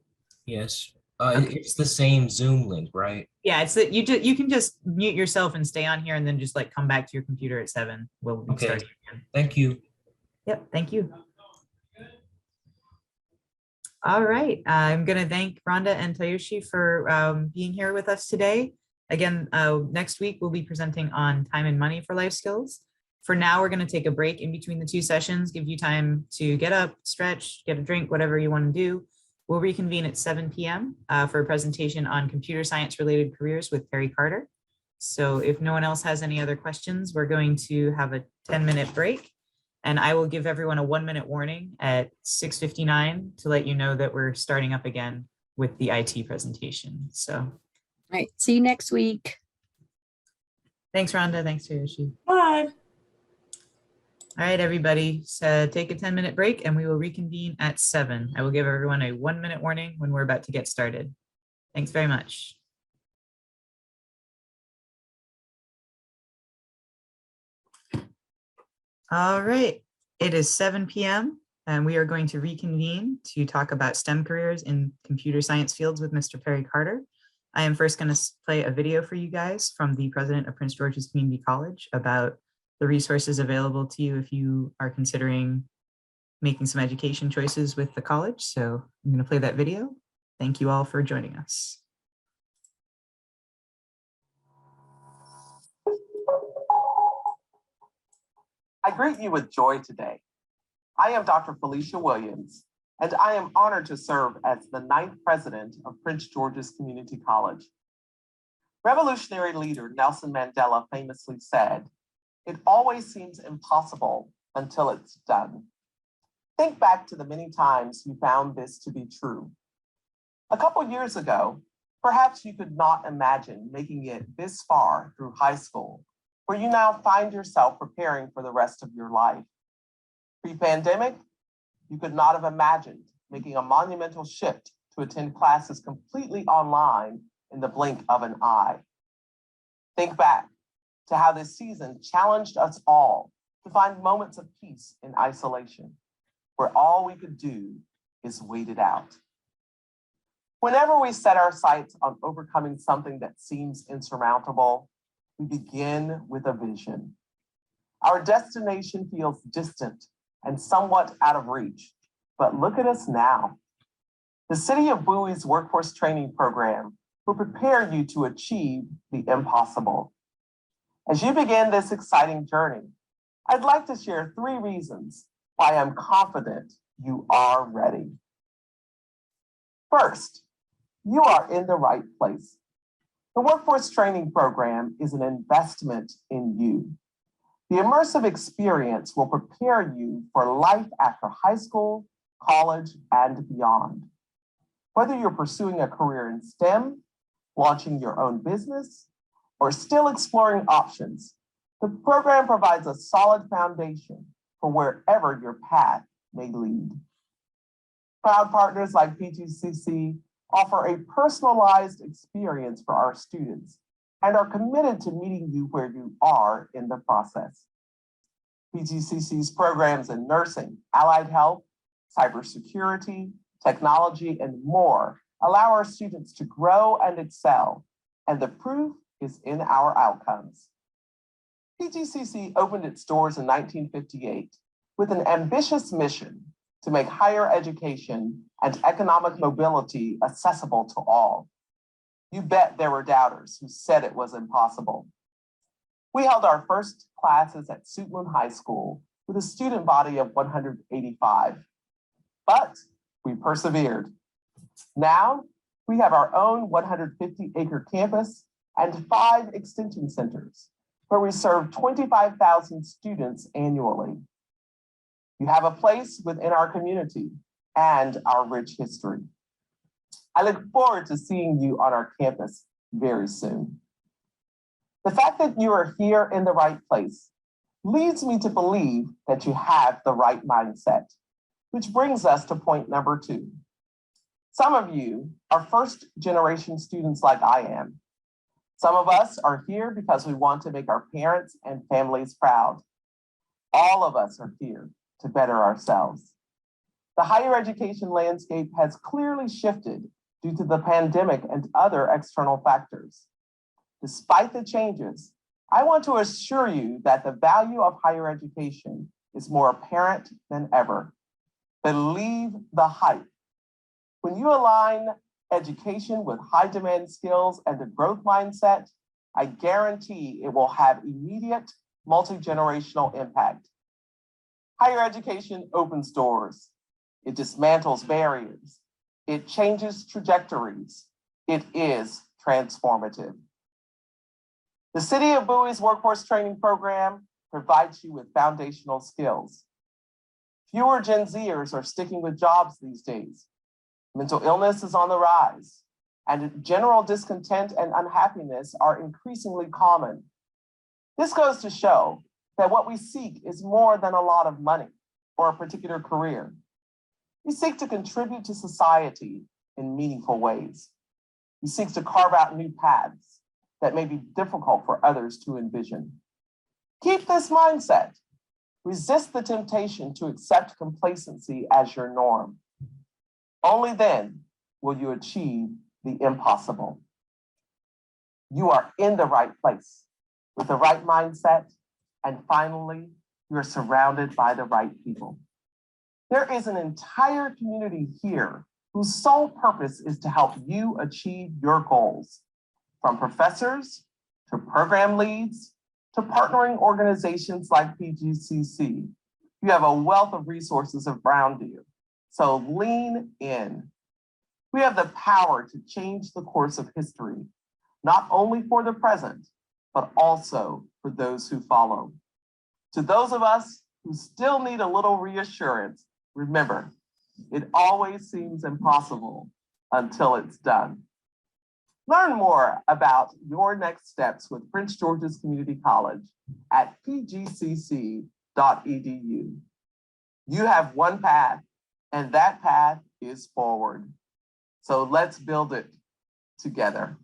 Yes. It's the same Zoom link, right? Yeah, it's that you can just mute yourself and stay on here and then just like come back to your computer at 7. We'll start again. Thank you. Yep, thank you. All right, I'm going to thank Rhonda and Toyoshi for being here with us today. Again, next week we'll be presenting on time and money for life skills. For now, we're going to take a break in between the 2 sessions, give you time to get up, stretch, get a drink, whatever you want to do. We'll reconvene at 7 p.m. For a presentation on computer science related careers with Perry Carter. So if no one else has any other questions, we're going to have a 10-minute break. And I will give everyone a 1-minute warning at 6:59 to let you know that we're starting up again with the IT presentation. So All right, see you next week. thanks, Rhonda. Thanks, Hiroshi. Bye. All right, everybody. So take a 10-minute break and we will reconvene at 7. I will give everyone a 1-minute warning when we're about to get started. Thanks very much. All right, it is 7 p.m. and we are going to reconvene to talk about STEM careers in computer science fields with Mr. Perry Carter. I am first going to play a video for you guys from the president of Prince George's Community College about the resources available to you if you are considering making some education choices with the college. So I'm going to play that video. Thank you all for joining us. I greet you with joy today. I am Dr. Felicia Williams, and I am honored to serve as the 9th president of Prince George's Community College. Revolutionary leader Nelson Mandela famously said, "It always seems impossible until it's done." Think back to the many times you found this to be true. A couple years ago, perhaps you could not imagine making it this far through high school, where you now find yourself preparing for the rest of your life. Pre-pandemic, you could not have imagined making a monumental shift to attend classes completely online in the blink of an eye. Think back to how this season challenged us all to find moments of peace in isolation, where all we could do is wait it out. Whenever we set our sights on overcoming something that seems insurmountable, we begin with a vision. Our destination feels distant and somewhat out of reach, but look at us now. The City of Bowie's workforce training program will prepare you to achieve the impossible. As you begin this exciting journey, I'd like to share 3 reasons why I'm confident you are ready. First, you are in the right place. The workforce training program is an investment in you. The immersive experience will prepare you for life after high school, college, and beyond. Whether you're pursuing a career in STEM, launching your own business, or still exploring options, the program provides a solid foundation for wherever your path may lead. Proud partners like PGCC offer a personalized experience for our students and are committed to meeting you where you are in the process. PGCC's programs in nursing, allied health, cybersecurity, technology, and more allow our students to grow and excel, and the proof is in our outcomes. PGCC opened its doors in 1958 with an ambitious mission to make higher education and economic mobility accessible to all. You bet there were doubters who said it was impossible. We held our first classes at Suitland High School with a student body of 185, but we persevered. Now we have our own 150-acre campus and 5 extension centers where we serve 25,000 students annually. You have a place within our community and our rich history. I look forward to seeing you on our campus very soon. The fact that you are here in the right place leads me to believe that you have the right mindset, which brings us to point number 2. Some of you are first-generation students like I am. Some of us are here because we want to make our parents and families proud. All of us are here to better ourselves. The higher education landscape has clearly shifted due to the pandemic and other external factors. Despite the changes, I want to assure you that the value of higher education is more apparent than ever. Believe the hype. When you align education with high demand skills and a growth mindset, I guarantee it will have immediate multi-generational impact. Higher education opens doors. It dismantles barriers. It changes trajectories. It is transformative. The City of Bowie's Workforce Training Program provides you with foundational skills. Fewer Gen Zers are sticking with jobs these days. Mental illness is on the rise, and general discontent and unhappiness are increasingly common. This goes to show that what we seek is more than a lot of money or a particular career. We seek to contribute to society in meaningful ways. We seek to carve out new paths that may be difficult for others to envision. Keep this mindset. Resist the temptation to accept complacency as your norm. Only then will you achieve the impossible. You are in the right place with the right mindset, and finally, you're surrounded by the right people. There is an entire community here whose sole purpose is to help you achieve your goals, from professors to program leads to partnering organizations like PGCC. You have a wealth of resources around you, so lean in. We have the power to change the course of history, not only for the present, but also for those who follow. To those of us who still need a little reassurance, remember, it always seems impossible until it's done. Learn more about your next steps with Prince George's Community College at pgcc.edu. You have one path, and that path is forward. So let's build it together.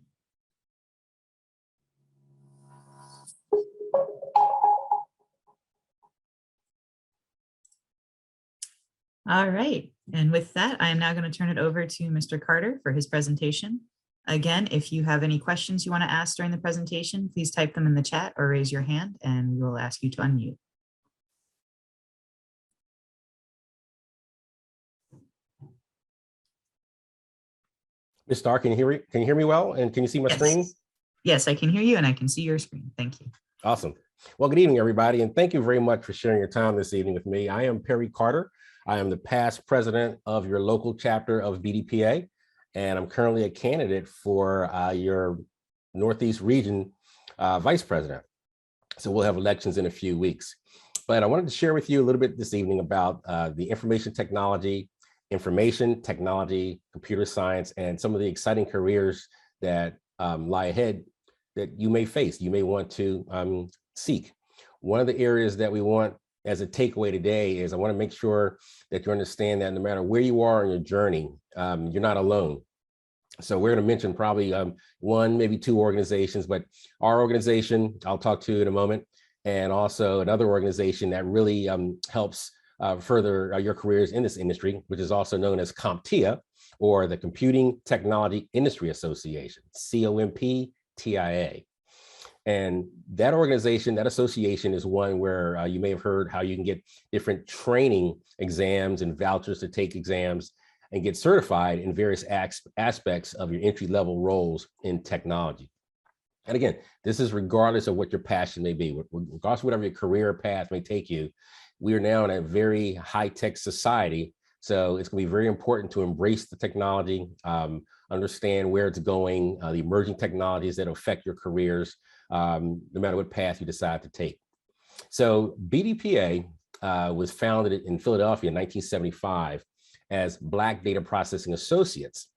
All right, and with that, I am now going to turn it over to Mr. Carter for his presentation. Again, if you have any questions you want to ask during the presentation, please type them in the chat or raise your hand and we will ask you to unmute. Ms. Starr, can you hear me well? And can you see my screen? Yes, I can hear you and I can see your screen. Thank you. Awesome. Well, good evening, everybody. And thank you very much for sharing your time this evening with me. I am Perry Carter. I am the past president of your local chapter of BDPA, and I'm currently a candidate for your Northeast region vice president. So we'll have elections in a few weeks. But I wanted to share with you a little bit this evening about the information technology, computer science, and some of the exciting careers that lie ahead that you may face, you may want to seek. One of the areas that we want as a takeaway today is I want to make sure that you understand that no matter where you are on your journey, you're not alone. So we're going to mention probably one, maybe two organizations, but our organization, I'll talk to in a moment, and also another organization that really helps further your careers in this industry, which is also known as CompTIA, or the Computing Technology Industry Association, COMPTIA. And that organization, that association is one where you may have heard how you can get different training exams and vouchers to take exams and get certified in various aspects of your entry-level roles in technology. And again, this is regardless of what your passion may be, regardless of whatever your career path may take you. We are now in a very high-tech society, so it's going to be very important to embrace the technology, understand where it's going, the emerging technologies that affect your careers, no matter what path you decide to take. So BDPA was founded in Philadelphia in 1975 as Black Data Processing Associates.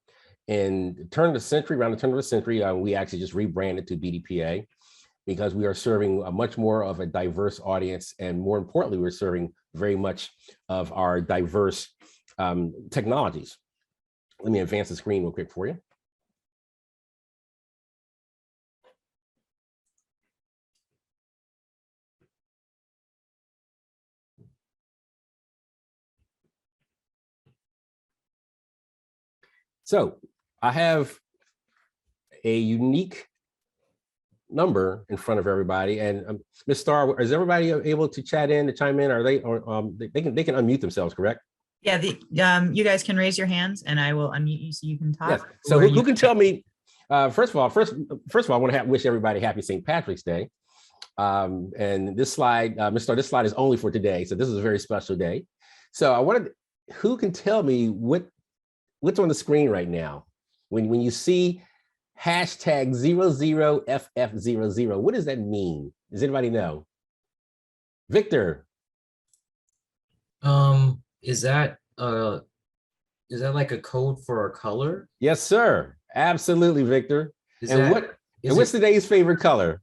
In the turn of the century, around the turn of the century, we actually just rebranded to BDPA because we are serving a much more of a diverse audience, and more importantly, we're serving very much of our diverse technologies. Let me advance the screen real quick for you. So I have a unique number in front of everybody, and Ms. Starr, is everybody able to chat in, to chime in? Are they, or they can unmute themselves, correct? Yeah, you guys can raise your hands and I will unmute you so you can talk. Yes. So who can tell me, first of all, I want to wish everybody happy St. Patrick's Day. And this slide, Ms. Starr, this slide is only for today. So this is a very special day. So I wanted, who can tell me what what's on the screen right now? When you see hashtag 00FF00, what does that mean? Does anybody know? Victor. Is that like a code for a color? Yes, sir. Absolutely, Victor. Is And that what is and what's it today's favorite color?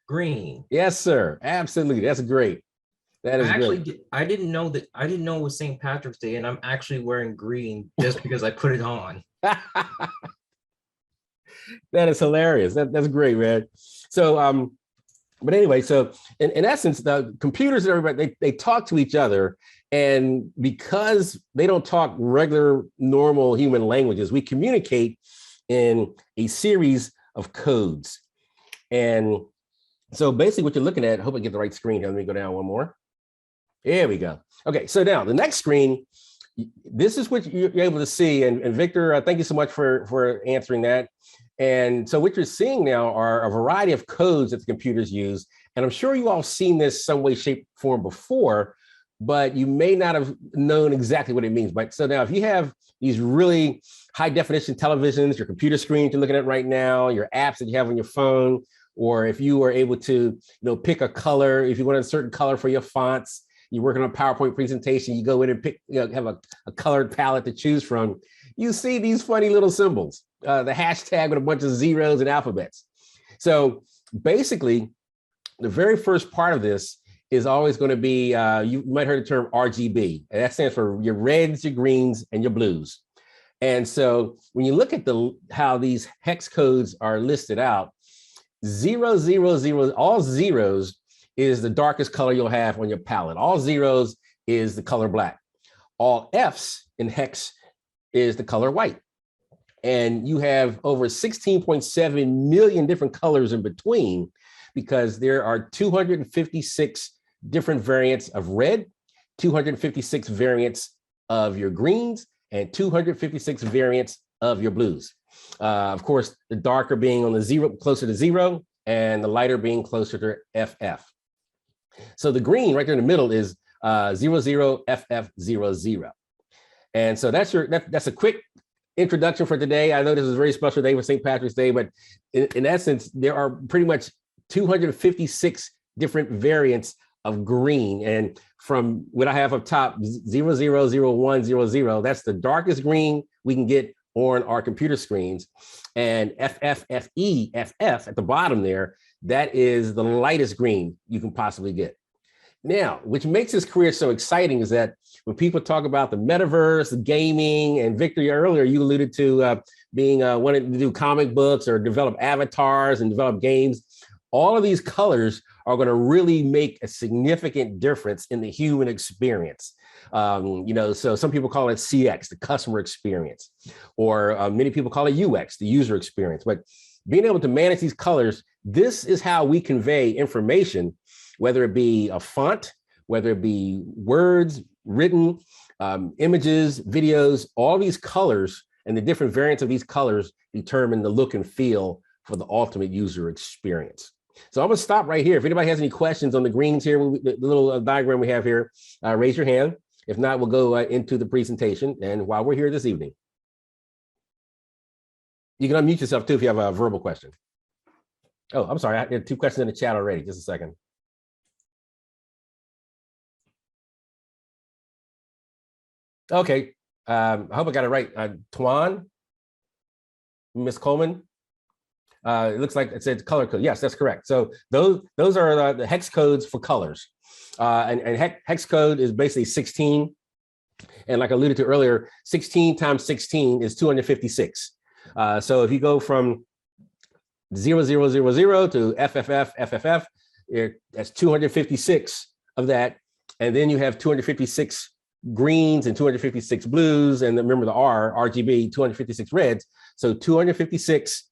green? Yes, sir. Absolutely. That's great. That is great. I didn't know it was St. Patrick's Day, and I'm actually wearing green just because I put it on. That is hilarious. That's great, man. So but anyway, so in essence, the computers and everybody, they talk to each other. And because they don't talk regular, normal human languages, we communicate in a series of codes. And so basically what you're looking at, I hope I get the right screen here. Let me go down one more. There we go. Okay, so now the next screen, this is what you're able to see. And Victor, thank you so much for answering that. And so what you're seeing now are a variety of codes that the computers use. And I'm sure you all seen this some way, shape, form before, but you may not have known exactly what it means. But so now if you have these really high definition televisions, your computer screen you're looking at right now, your apps that you have on your phone, or if you were able to pick a color, if you want a certain color for your fonts, you're working on a PowerPoint presentation, you go in and pick, have a colored palette to choose from, you see these funny little symbols, the hashtag with a bunch of zeros and alphabets. So basically, the very first part of this is always going to be, you might heard the term RGB, and that stands for your reds, your greens, and your blues. And so when you look at how these hex codes are listed out, 0, 0, 0, all zeros is the darkest color you'll have on your palette. All zeros is the color black. All Fs in hex is the color white. And you have over 16.7 million different colors in between, because there are 256 different variants of red, 256 variants of your greens, and 256 variants of your blues. Of course, the darker being on the zero, closer to 0, and the lighter being closer to FF. So the green right there in the middle is 00FF00. And so that's a quick introduction for today. I know this is a very special day for St. Patrick's Day, but in essence, there are pretty much 256 different variants of green. And from what I have up top, 000100, that's the darkest green we can get on our computer screens. And FFFE, FF at the bottom there, that is the lightest green you can possibly get. Now, which makes this career so exciting is that when people talk about the metaverse, the gaming, and Victor, earlier you alluded to being wanting to do comic books or develop avatars and develop games. All of these colors are going to really make a significant difference in the human experience. So some people call it CX, the customer experience, or many people call it UX, the user experience. But being able to manage these colors, this is how we convey information, whether it be a font, whether it be words, written, images, videos, all these colors and the different variants of these colors determine the look and feel for the ultimate user experience. So I'm gonna stop right here. If anybody has any questions on the greens here, the little diagram we have here, raise your hand. If not, we'll go into the presentation. And while we're here this evening, you can unmute yourself too if you have a verbal question. Oh, I'm sorry, I had 2 questions in the chat already. Just a second. Okay, I hope I got it right. Tuan, Miss Coleman. It looks like it said color code. Yes, that's correct. So those are the hex codes for colors. And hex code is basically 16. And like I alluded to earlier, 16 times 16 is 256. So if you go from 0000 to FFF, that's 256 of that. And then you have 256 greens and 256 blues. And remember the RGB, 256 reds. So 256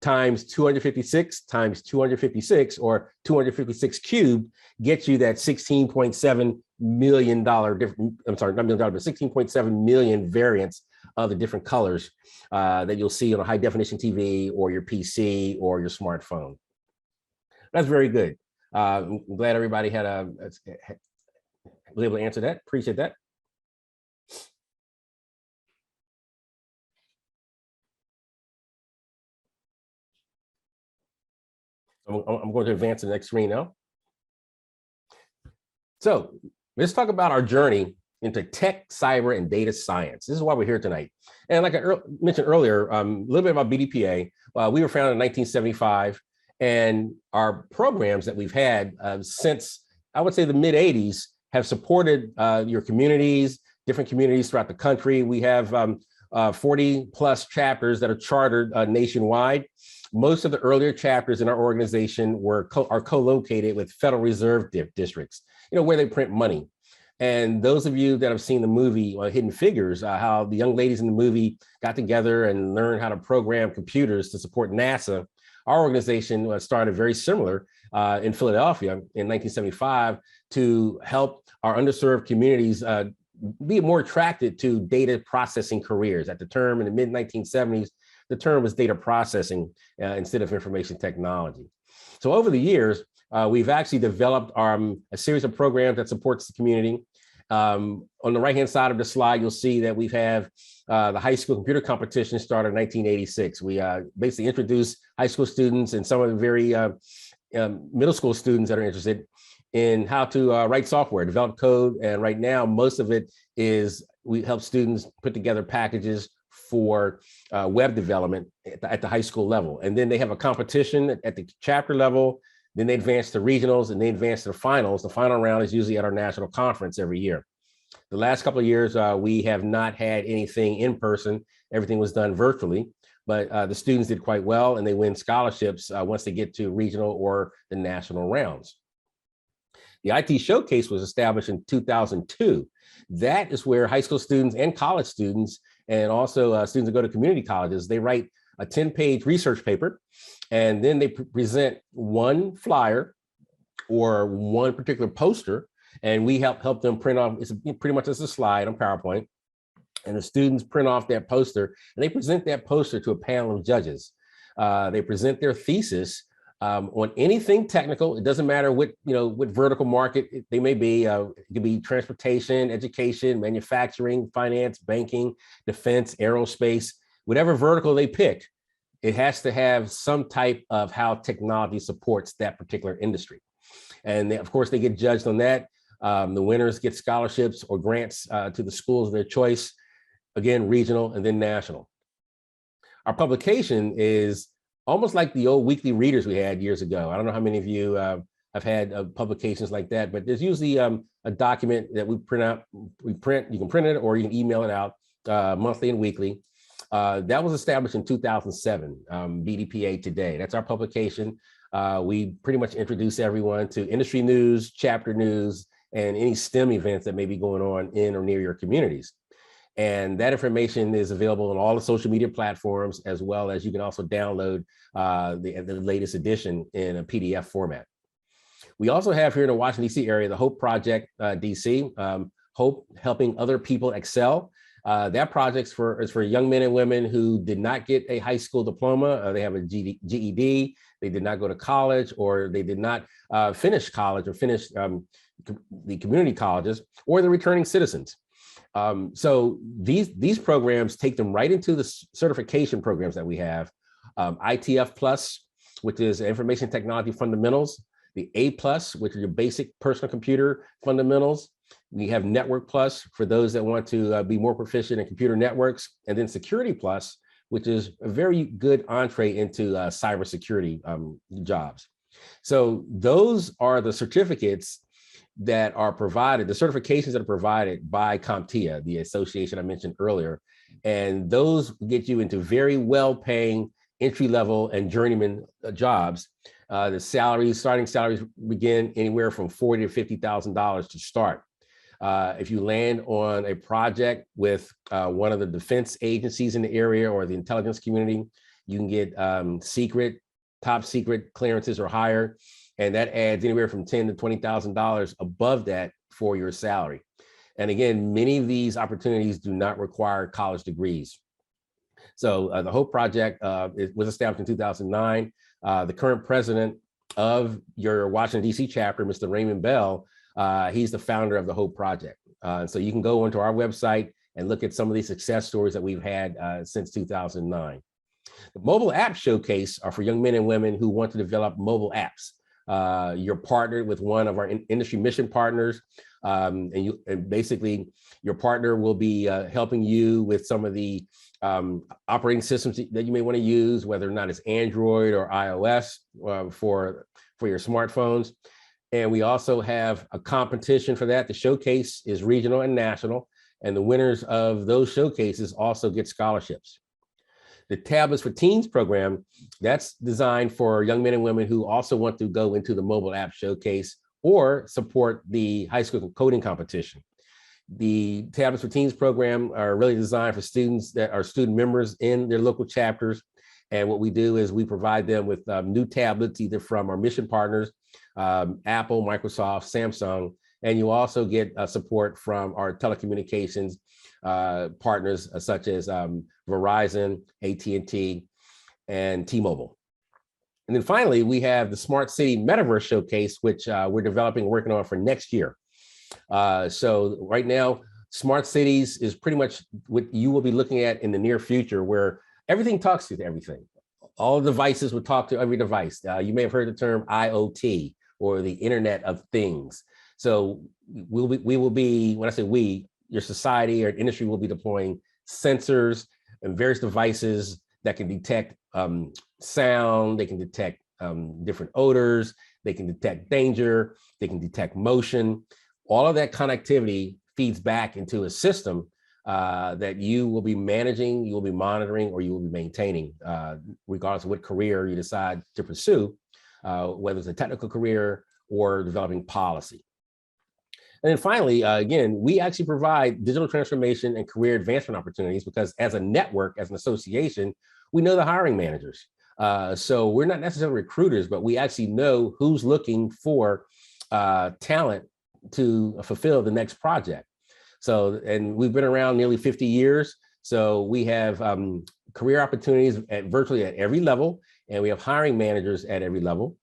times 256 times 256, or 256 cubed, gets you that $16.7 million different, I'm sorry, not $1 million, but 16.7 million variants of the different colors that you'll see on a high definition TV or your PC or your smartphone. That's very good. I'm glad everybody was able to answer that. Appreciate that. I'm going to advance to the next screen now. So let's talk about our journey into tech, cyber, and data science. This is why we're here tonight. And like I mentioned earlier, a little bit about BDPA. We were founded in 1975, and our programs that we've had since, I would say, the mid 80s have supported your communities, different communities throughout the country. We have 40 plus chapters that are chartered nationwide. Most of the earlier chapters in our organization are co-located with Federal Reserve districts, where they print money. And those of you that have seen the movie Hidden Figures, how the young ladies in the movie got together and learned how to program computers to support NASA, our organization started very similar in Philadelphia in 1975 to help our underserved communities be more attracted to data processing careers. At the term in the mid 1970s, the term was data processing instead of information technology. So over the years, we've actually developed a series of programs that supports the community. On the right-hand side of the slide, you'll see that we have the high school computer competition started in 1986. We basically introduced high school students and some of the very middle school students that are interested in how to write software, develop code. And right now, most of it is we help students put together packages for web development at the high school level. And then they have a competition at the chapter level. Then they advance to regionals and they advance to the finals. The final round is usually at our national conference every year. The last couple of years, we have not had anything in person. Everything was done virtually, but the students did quite well and they win scholarships once they get to regional or the national rounds. The IT Showcase was established in 2002. That is where high school students and college students, and also students that go to community colleges, they write a 10-page research paper, and then they present one flyer or one particular poster, and we help them print off. It's pretty much just a slide on PowerPoint, and the students print off that poster, and they present that poster to a panel of judges. They present their thesis on anything technical. It doesn't matter what vertical market they may be. It could be transportation, education, manufacturing, finance, banking, defense, aerospace, whatever vertical they pick. It has to have some type of how technology supports that particular industry. And of course, they get judged on that. The winners get scholarships or grants to the schools of their choice, again, regional and then national. Our publication is almost like the old weekly readers we had years ago. I don't know how many of you have had publications like that, but there's usually a document that we print out. You can print it or you can email it out monthly and weekly. That was established in 2007, BDPA Today. That's our publication. We pretty much introduce everyone to industry news, chapter news, and any STEM events that may be going on in or near your communities. And that information is available on all the social media platforms, as well as you can also download the latest edition in a PDF format. We also have here in the Washington, D.C. area, the HOPE Project DC, HOPE helping other people excel. That project is for young men and women who did not get a high school diploma. They have a GED, they did not go to college, or they did not finish college or finish the community colleges, or the returning citizens. So these programs take them right into the certification programs that we have. ITF Plus, which is Information Technology Fundamentals, the A Plus, which are your basic personal computer fundamentals. We have Network Plus for those that want to be more proficient in computer networks, and then Security Plus, which is a very good entree into cybersecurity jobs. So those are the certificates that are provided, the certifications that are provided by CompTIA, the association I mentioned earlier. And those get you into very well-paying entry-level and journeyman jobs. The starting salaries begin anywhere from $40,000 to $50,000 to start. If you land on a project with one of the defense agencies in the area or the intelligence community, you can get top secret clearances or higher. And that adds anywhere from $10,000 to $20,000 above that for your salary. And again, many of these opportunities do not require college degrees. So the HOPE Project it was established in 2009. The current president of your Washington, D.C. chapter, Mr. Raymond Bell, he's the founder of the HOPE Project. So you can go onto our website and look at some of these success stories that we've had since 2009. The mobile app showcase are for young men and women who want to develop mobile apps. You're partnered with one of our industry mission partners, and basically your partner will be helping you with some of the operating systems that you may want to use, whether or not it's Android or iOS for your smartphones. And we also have a competition for that. The showcase is regional and national, and the winners of those showcases also get scholarships. The Tablets for Teens program, that's designed for young men and women who also want to go into the mobile app showcase or support the high school coding competition. The Tablets for Teens program are really designed for students that are student members in their local chapters. And what we do is we provide them with new tablets, either from our mission partners, Apple, Microsoft, Samsung, and you also get support from our telecommunications partners such as Verizon, AT&T, and T-Mobile. And then finally, we have the Smart City Metaverse Showcase, which we're developing and working on for next year. So right now, smart cities is pretty much what you will be looking at in the near future, where everything talks to everything. All devices will talk to every device. You may have heard the term IoT, or the Internet of Things. So we will be, when I say we, your society or industry will be deploying sensors and various devices that can detect sound, they can detect different odors, they can detect danger, they can detect motion. All of that connectivity feeds back into a system that you will be managing, you will be monitoring, or you will be maintaining, regardless of what career you decide to pursue, whether it's a technical career or developing policy. And then finally, again, we actually provide digital transformation and career advancement opportunities because as a network, as an association, we know the hiring managers. So we're not necessarily recruiters, but we actually know who's looking for talent to fulfill the next project. So, and we've been around nearly 50 years. So we have career opportunities at virtually at every level, and we have hiring managers at every level.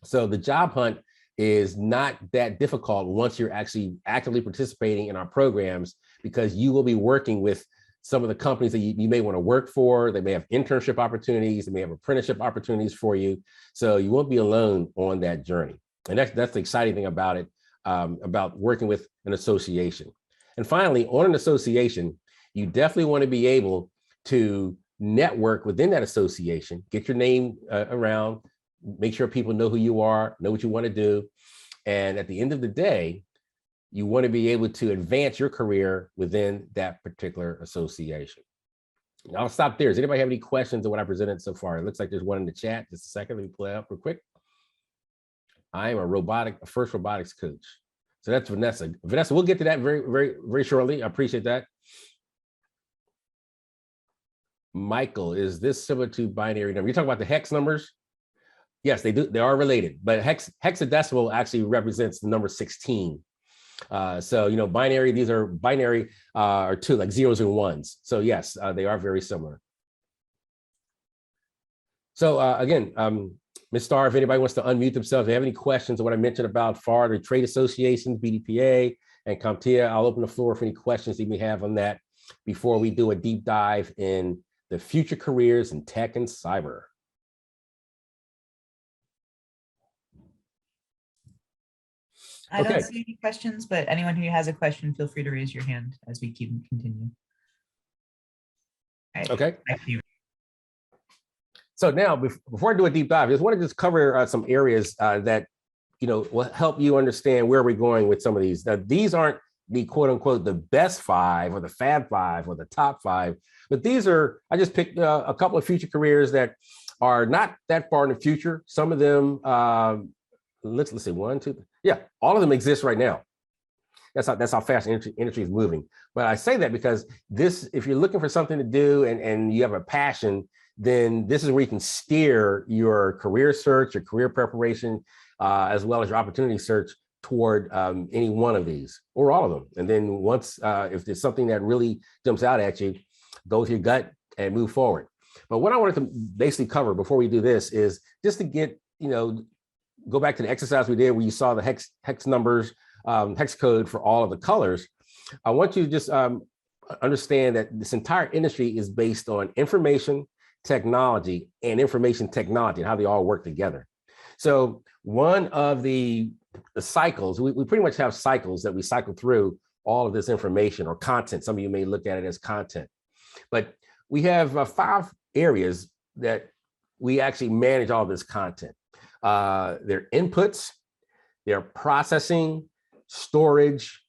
So the job hunt is not that difficult once you're actually actively participating in our programs, because you will be working with some of the companies that you may want to work for. They may have internship opportunities, they may have apprenticeship opportunities for you. So you won't be alone on that journey. And that's the exciting thing about it, about working with an association. And finally, on an association, you definitely want to be able to network within that association, get your name around, make sure people know who you are, know what you want to do. And at the end of the day, you want to be able to advance your career within that particular association. I'll stop there. Does anybody have any questions on what I presented so far? It looks like there's one in the chat. Just a second, let me play up real quick. I am a first robotics coach. So that's Vanessa. Vanessa, we'll get to that very shortly. I appreciate that. Michael, is this similar to binary number? You're talking about the hex numbers? Yes, they do. They are related, but hexadecimal actually represents the number 16. So, you know, binary, these are binary are two, like zeros and ones. So yes, they are very similar. So again, Ms. Starr, if anybody wants to unmute themselves, if they have any questions on what I mentioned about FAR, the trade associations, BDPA, and CompTIA, I'll open the floor for any questions you may have on that before we do a deep dive in the future careers in tech and cyber. I don't see any questions, but anyone who has a question, feel free to raise your hand as we continue. Right. Okay. Thank you. So now, before I do a deep dive, I just want to cover some areas that, you know, will help you understand where we're going with some of these. Now, these aren't the quote unquote the best 5 or the Fab 5 or the top 5, but these are, I just picked a couple of future careers that are not that far in the future. Some of them, let's see, 1, 2, yeah, all of them exist right now. That's how fast industry is moving. But I say that because this, if you're looking for something to do and you have a passion, then this is where you can steer your career search, your career preparation, as well as your opportunity search toward any one of these or all of them. And then once, if there's something that really jumps out at you, go with your gut and move forward. But what I wanted to basically cover before we do this is just to get, you know, go back to the exercise we did where you saw the hex numbers, hex code for all of the colors. I want you to just understand that this entire industry is based on information technology, and information technology, and how they all work together. So one of the cycles, we pretty much have cycles that we cycle through all of this information or content. Some of you may look at it as content, but we have 5 areas that we actually manage all this content. Their inputs, their processing, storage,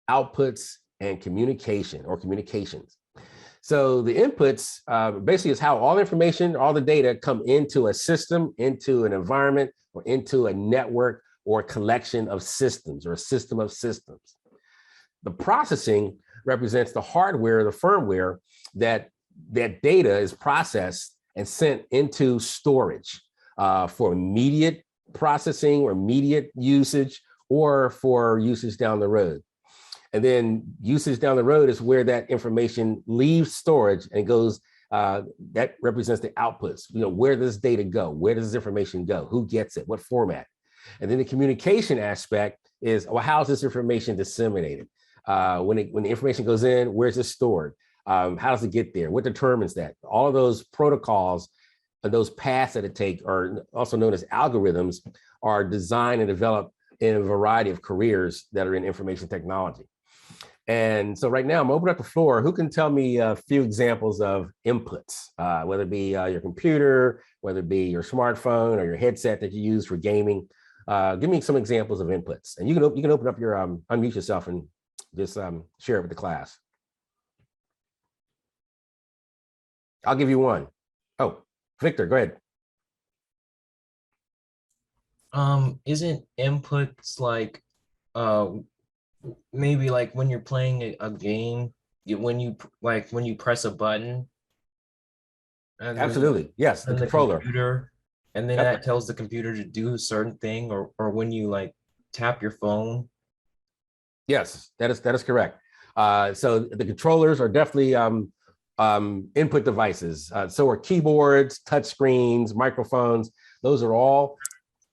outputs, and communication or communications. So the inputs basically is how all information, all the data come into a system, into an environment, or into a network or a collection of systems or a system of systems. The processing represents the hardware, the firmware that data is processed and sent into storage for immediate processing or immediate usage or for usage down the road. And then usage down the road is where that information leaves storage and goes, that represents the outputs. You know, where does data go? Where does this information go? Who gets it? What format? And then the communication aspect is, well, how is this information disseminated? When the information goes in, where's it stored? How does it get there? What determines that? All of those protocols, those paths that it takes, are also known as algorithms, are designed and developed in a variety of careers that are in information technology. And so right now I'm opening up the floor. Who can tell me a few examples of inputs, whether it be your computer, whether it be your smartphone or your headset that you use for gaming? Give me some examples of inputs. And you can open up your, unmute yourself and just share it with the class. I'll give you one. Oh, Victor, go ahead. Isn't inputs like maybe like when you're playing a game, when you press a button? And Absolutely, yes, the controller. Computer, and then that tells the computer to do a certain thing, or when you like tap your phone. Yes, that is correct. So the controllers are definitely input devices. So are keyboards, touch screens, microphones. Those are all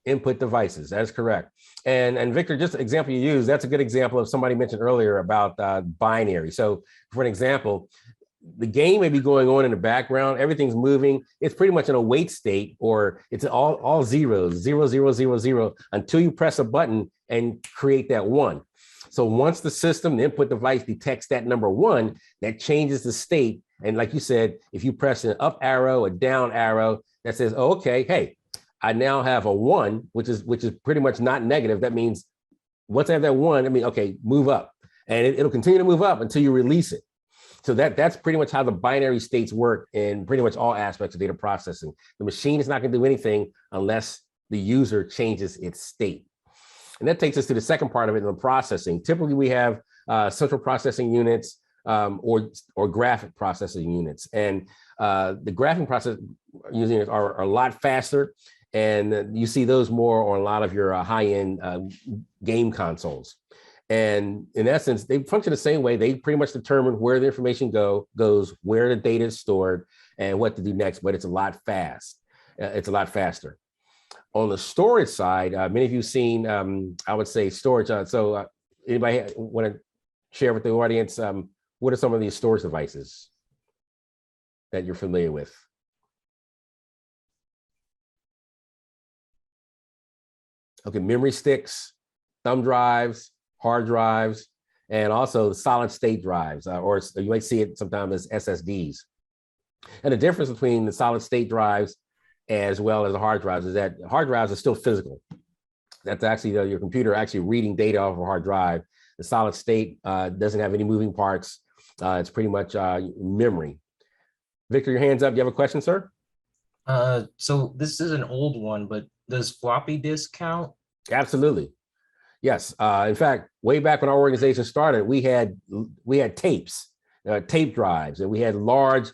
input devices. That is correct. And Victor, just an example you use, that's a good example of somebody mentioned earlier about binary. So for an example, the game may be going on in the background, everything's moving. It's pretty much in a wait state, or it's all zeros, 0, 0, 0, 0, until you press a button and create that 1. So once the system, the input device detects that number 1, that changes the state. And like you said, if you press an up arrow, a down arrow, that says, oh, okay, hey, I now have a 1, which is pretty much not negative. That means once I have that 1, I mean, okay, move up. And it'll continue to move up until you release it. So that's pretty much how the binary states work in pretty much all aspects of data processing. The machine is not going to do anything unless the user changes its state. And that takes us to the second part of it, in the processing. Typically, we have central processing units or graphic processing units. And the graphic processing units are a lot faster. And you see those more on a lot of your high-end game consoles. And in essence, they function the same way. They pretty much determine where the information goes, where the data is stored, and what to do next, but it's a lot it's a lot faster. On the storage side, many of you have seen, I would say, storage. Anybody want to share with the audience, what are some of these storage devices that you're familiar with? Okay, memory sticks, thumb drives, hard drives, and also solid state drives, or you might see it sometimes as SSDs. And the difference between the solid state drives as well as the hard drives is that hard drives are still physical. That's actually your computer actually reading data off of a hard drive. The solid state doesn't have any moving parts. It's pretty much memory. Victor, your hand's up. You have a question, sir? So this is an old one, but does floppy disk count? Absolutely. Yes. In fact, way back when our organization started, we had tapes, tape drives, and we had large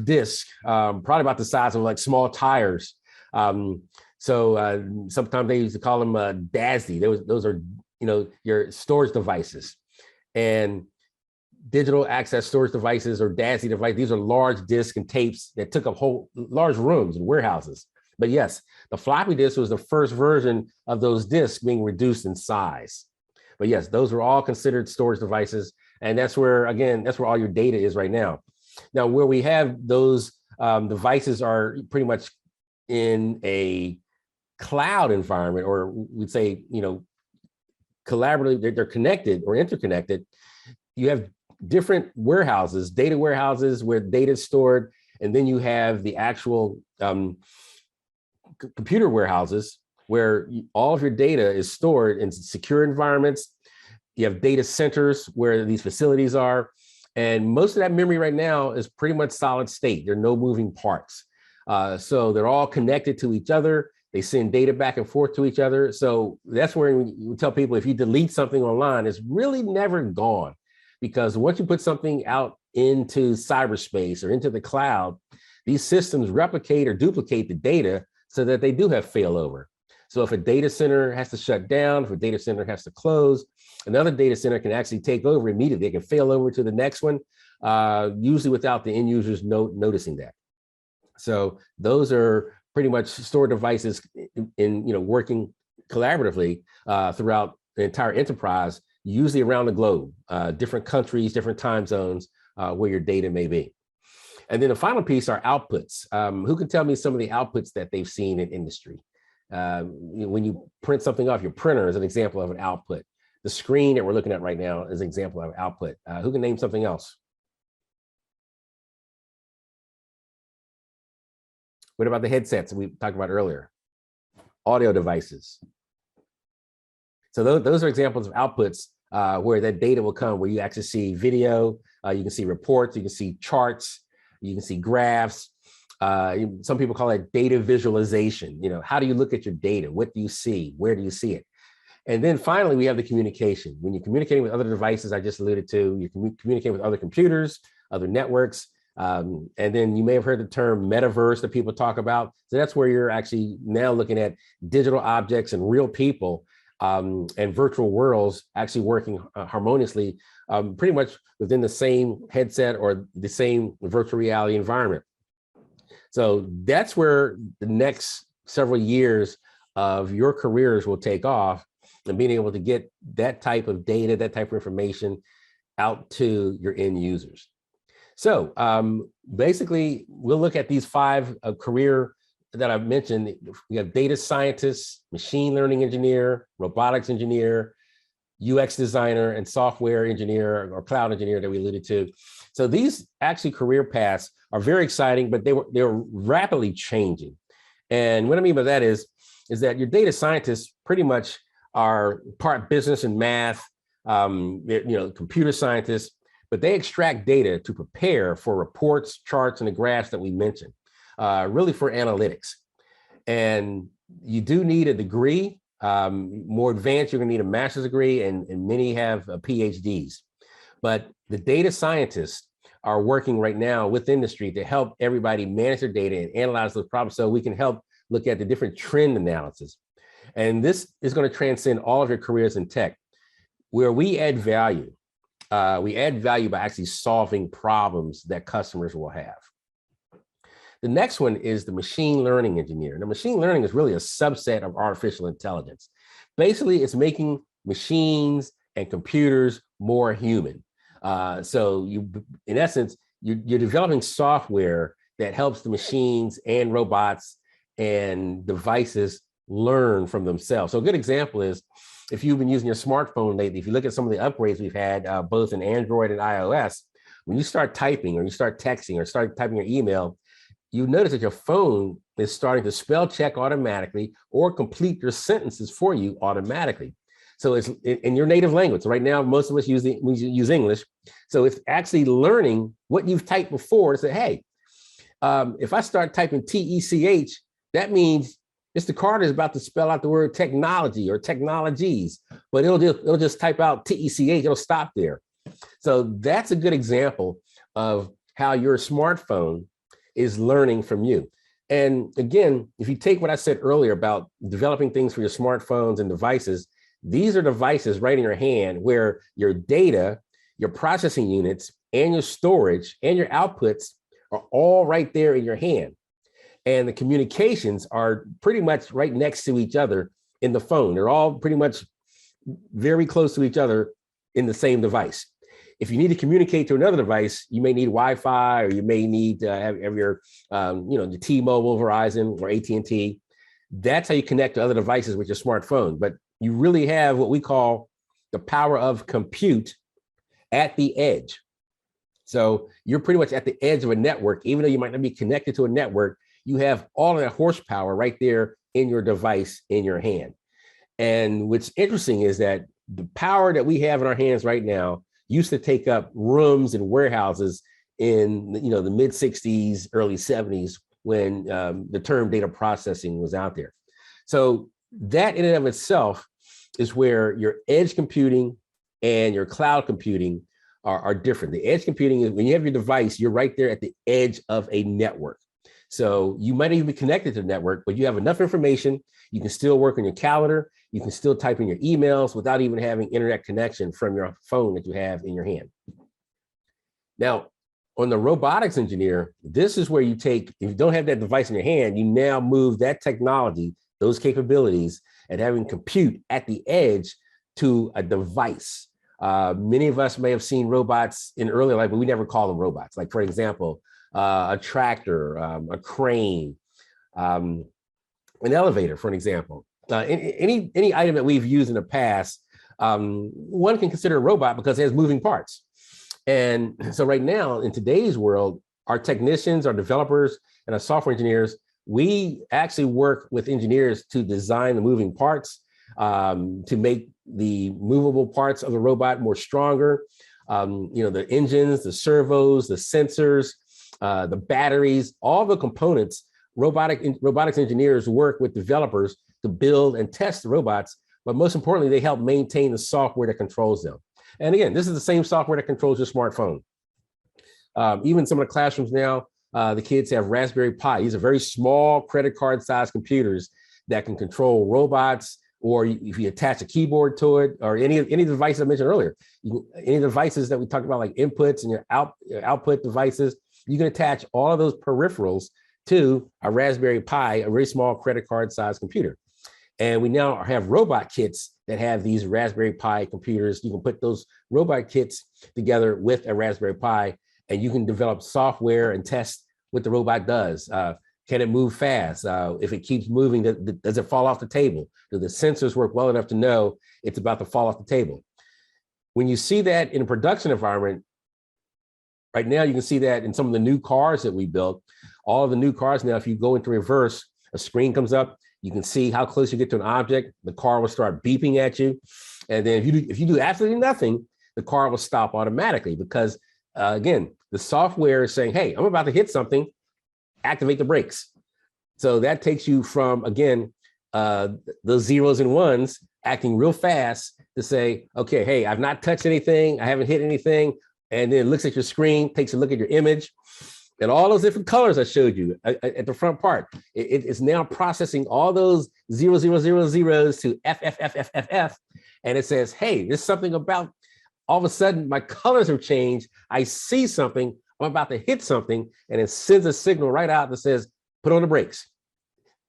discs, probably about the size of like small tires. So sometimes they used to call them DASD. Those are your storage devices, and digital access storage devices or DASD devices. These are large discs and tapes that took up whole large rooms and warehouses. But yes, the floppy disk was the first version of those disks being reduced in size. But yes, those were all considered storage devices. And that's where all your data is right now. Now, where we have those devices are pretty much in a cloud environment, or we'd say, collaboratively, they're connected or interconnected. You have different warehouses, data warehouses where data is stored, and then you have the actual computer warehouses where all of your data is stored in secure environments. You have data centers where these facilities are. And most of that memory right now is pretty much solid state. There are no moving parts. So they're all connected to each other. They send data back and forth to each other. So that's where we tell people, if you delete something online, it's really never gone. Because once you put something out into cyberspace or into the cloud, these systems replicate or duplicate the data so that they do have failover. So if a data center has to shut down, if a data center has to close, another data center can actually take over immediately. They can fail over to the next one, usually without the end users noticing that. So those are pretty much stored devices in working collaboratively throughout the entire enterprise, usually around the globe, different countries, different time zones where your data may be. And then the final piece are outputs. Who can tell me some of the outputs that they've seen in industry? When you print something off your printer is an example of an output. The screen that we're looking at right now is an example of output. Who can name something else? What about the headsets we talked about earlier? Audio devices. So those are examples of outputs where that data will come, where you actually see video, you can see reports, you can see charts, you can see graphs. Some people call it data visualization. How do you look at your data? What do you see? Where do you see it? And then finally, we have the communication. When you're communicating with other devices, I just alluded to, you can communicate with other computers, other networks. And then you may have heard the term metaverse that people talk about. So that's where you're actually now looking at digital objects and real people and virtual worlds actually working harmoniously, pretty much within the same headset or the same virtual reality environment. So that's where the next several years of your careers will take off, and being able to get that type of data, that type of information out to your end users. So basically, we'll look at these 5 career that I've mentioned. We have data scientists, machine learning engineer, robotics engineer, UX designer, and software engineer or cloud engineer that we alluded to. So these actually career paths are very exciting, but they're rapidly changing. And what I mean by that is that your data scientists pretty much are part business and math, computer scientists, but they extract data to prepare for reports, charts, and the graphs that we mentioned, really for analytics. And you do need a degree. More advanced, you're gonna need a master's degree, and many have PhDs. But the data scientists are working right now with industry to help everybody manage their data and analyze those problems so we can help look at the different trend analysis. And this is going to transcend all of your careers in tech, where we add value. We add value by actually solving problems that customers will have. The next one is the machine learning engineer. Now, machine learning is really a subset of artificial intelligence. Basically, it's making machines and computers more human. So in essence, you're developing software that helps the machines and robots and devices learn from themselves. So a good example is, if you've been using your smartphone lately, if you look at some of the upgrades we've had, both in Android and iOS, when you start typing or you start texting or start typing your email, you notice that your phone is starting to spell check automatically or complete your sentences for you automatically. So it's in your native language. Right now, most of us use English. So it's actually learning what you've typed before to say, hey, if I start typing TECH, that means Mr. Carter is about to spell out the word technology or technologies, but it'll just type out TECH, it'll stop there. So that's a good example of how your smartphone is learning from you. And again, if you take what I said earlier about developing things for your smartphones and devices, these are devices right in your hand where your data, your processing units, and your storage and your outputs are all right there in your hand. And the communications are pretty much right next to each other in the phone. They're all pretty much very close to each other in the same device. if you need to communicate to another device, you may need Wi-Fi, or you may need to have your, the T-Mobile, Verizon, or AT&T. That's how you connect to other devices with your smartphone. But you really have what we call the power of compute at the edge. So you're pretty much at the edge of a network. Even though you might not be connected to a network, you have all of that horsepower right there in your device in your hand. And what's interesting is that the power that we have in our hands right now used to take up rooms and warehouses in the mid 60s, early 70s, when the term data processing was out there. So that in and of itself is where your edge computing and your cloud computing are different. The edge computing is when you have your device, you're right there at the edge of a network. So you might even be connected to the network, but you have enough information. You can still work on your calendar. You can still type in your emails without even having internet connection from your phone that you have in your hand. Now, on the robotics engineer, this is where you take, if you don't have that device in your hand, you now move that technology, those capabilities, and having compute at the edge to a device. Many of us may have seen robots in earlier life, but we never call them robots. Like, for example, a tractor, a crane, an elevator, for an example. Any item that we've used in the past, one can consider a robot because it has moving parts. And so right now, in today's world, our technicians, our developers, and our software engineers, we actually work with engineers to design the moving parts, to make the movable parts of the robot more stronger. The engines, the servos, the sensors, the batteries, all the components. Robotics engineers work with developers to build and test the robots, but most importantly, they help maintain the software that controls them. And again, this is the same software that controls your smartphone. Even some of the classrooms now, the kids have Raspberry Pi. These are very small credit card sized computers that can control robots, or if you attach a keyboard to it, or any device I mentioned earlier, any devices that we talked about, like inputs and your output devices, you can attach all of those peripherals to a Raspberry Pi, a very small credit card sized computer. And we now have robot kits that have these Raspberry Pi computers. You can put those robot kits together with a Raspberry Pi, and you can develop software and test what the robot does. Can it move fast? If it keeps moving, does it fall off the table? Do the sensors work well enough to know it's about to fall off the table? When you see that in a production environment, right now you can see that in some of the new cars that we built. All of the new cars now, if you go into reverse, a screen comes up. You can see how close you get to an object. The car will start beeping at you. And then if you do absolutely nothing, the car will stop automatically because, again, the software is saying, hey, I'm about to hit something, activate the brakes. So that takes you from, again, those zeros and ones acting real fast to say, okay, hey, I've not touched anything. I haven't hit anything. And then it looks at your screen, takes a look at your image. And all those different colors I showed you at the front part, it's now processing all those 0, 0, 0, zeros to F, F, F, F, F, F. And it says, hey, there's something about, all of a sudden my colors have changed. I see something, I'm about to hit something, and it sends a signal right out that says, put on the brakes.